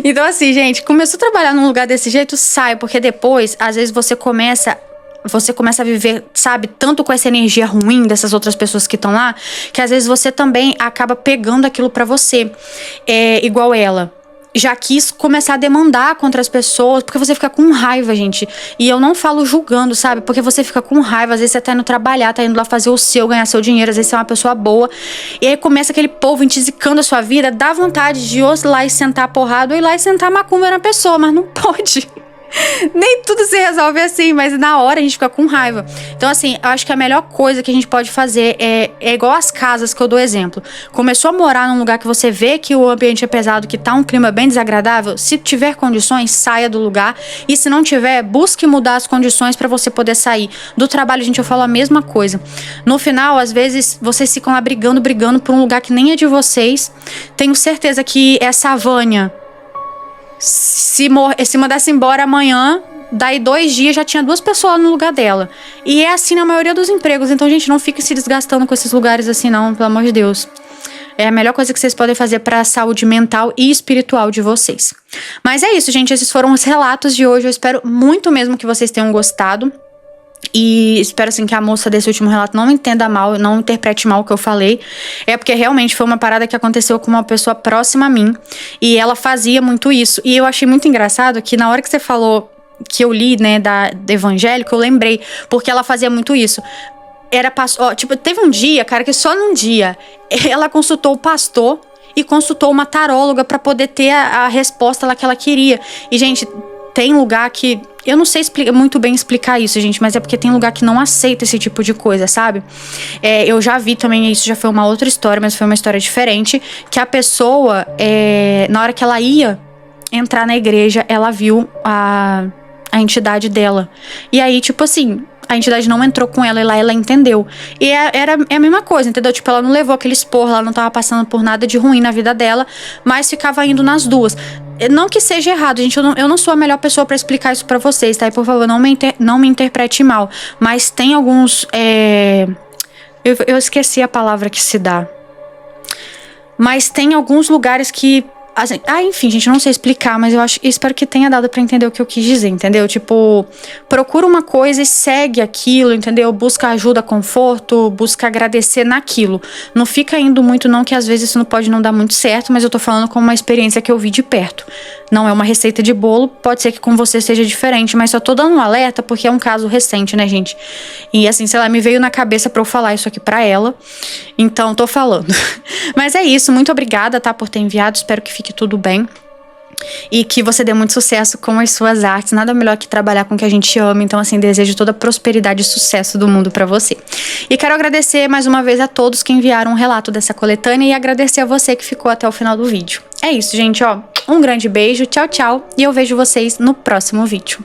Então, assim, gente, começou a trabalhar num lugar desse jeito, sai, porque depois, às vezes você começa a viver, sabe, tanto com essa energia ruim dessas outras pessoas que estão lá, que às vezes você também acaba pegando aquilo pra você. Igual ela. já quis começar a demandar contra as pessoas, porque você fica com raiva, gente. E eu não falo julgando, sabe? Porque você fica com raiva, às vezes você tá indo trabalhar, tá indo lá fazer o seu, ganhar seu dinheiro, às vezes você é uma pessoa boa. E aí começa aquele povo intizicando a sua vida, dá vontade de ou ir lá e sentar a porrada, ou ir lá e sentar a macumba na pessoa, mas não pode. Nem tudo se resolve assim, mas na hora a gente fica com raiva. Então, assim, eu acho que a melhor coisa que a gente pode fazer é igual as casas que eu dou exemplo. Começou a morar num lugar que você vê que o ambiente é pesado, que tá um clima bem desagradável. Se tiver condições, saia do lugar. E se não tiver, busque mudar as condições pra você poder sair. Do trabalho, gente, eu falo a mesma coisa. No final, às vezes, vocês ficam lá brigando por um lugar que nem é de vocês. Tenho certeza que essa Vânia, se mandasse embora amanhã, daí 2 dias já tinha 2 pessoas no lugar dela. E é assim na maioria dos empregos. Então, gente, não fique se desgastando com esses lugares assim, não, pelo amor de Deus. É a melhor coisa que vocês podem fazer para a saúde mental e espiritual de vocês. Mas é isso, gente. Esses foram os relatos de hoje. Eu espero muito mesmo que vocês tenham gostado. E espero, assim, que a moça desse último relato não entenda mal, não interprete mal o que eu falei. É porque realmente foi uma parada que aconteceu com uma pessoa próxima a mim. E ela fazia muito isso. E eu achei muito engraçado que na hora que você falou, que eu li, né, do evangélico, eu lembrei. Porque ela fazia muito isso. Tipo, teve um dia, cara, que só num dia ela consultou o pastor e consultou uma taróloga pra poder ter a resposta lá que ela queria. E, gente, tem lugar que... Eu não sei muito bem explicar isso, gente, mas é porque tem lugar que não aceita esse tipo de coisa, sabe? Eu já vi também, isso já foi uma outra história, mas foi uma história diferente, que a pessoa, na hora que ela ia entrar na igreja, ela viu a entidade dela. E aí, tipo assim, a entidade não entrou com ela e lá ela entendeu. E é a mesma coisa, entendeu? Tipo, ela não levou aquele esporro, ela não tava passando por nada de ruim na vida dela, mas ficava indo nas duas. Não que seja errado, gente, eu não sou a melhor pessoa pra explicar isso pra vocês, tá? E por favor, não me interprete mal. Mas tem alguns... Eu esqueci a palavra que se dá. Mas tem alguns lugares que... Assim, enfim, gente, eu não sei explicar, mas eu espero que tenha dado pra entender o que eu quis dizer, entendeu? Tipo, procura uma coisa e segue aquilo, entendeu? Busca ajuda, conforto, busca agradecer naquilo. Não fica indo muito não, que às vezes isso não pode não dar muito certo, mas eu tô falando como uma experiência que eu vi de perto. Não é uma receita de bolo, pode ser que com você seja diferente, mas só tô dando um alerta porque é um caso recente, né, gente? E assim, sei lá, me veio na cabeça pra eu falar isso aqui pra ela, então tô falando. Mas é isso, muito obrigada, tá, por ter enviado, espero que fique tudo bem. E que você dê muito sucesso com as suas artes. Nada melhor que trabalhar com o que a gente ama. Então, assim, desejo toda a prosperidade e sucesso do mundo pra você. E quero agradecer mais uma vez a todos que enviaram um relato dessa coletânea. E agradecer a você que ficou até o final do vídeo. É isso, gente, ó. Um grande beijo, tchau, tchau. E eu vejo vocês no próximo vídeo.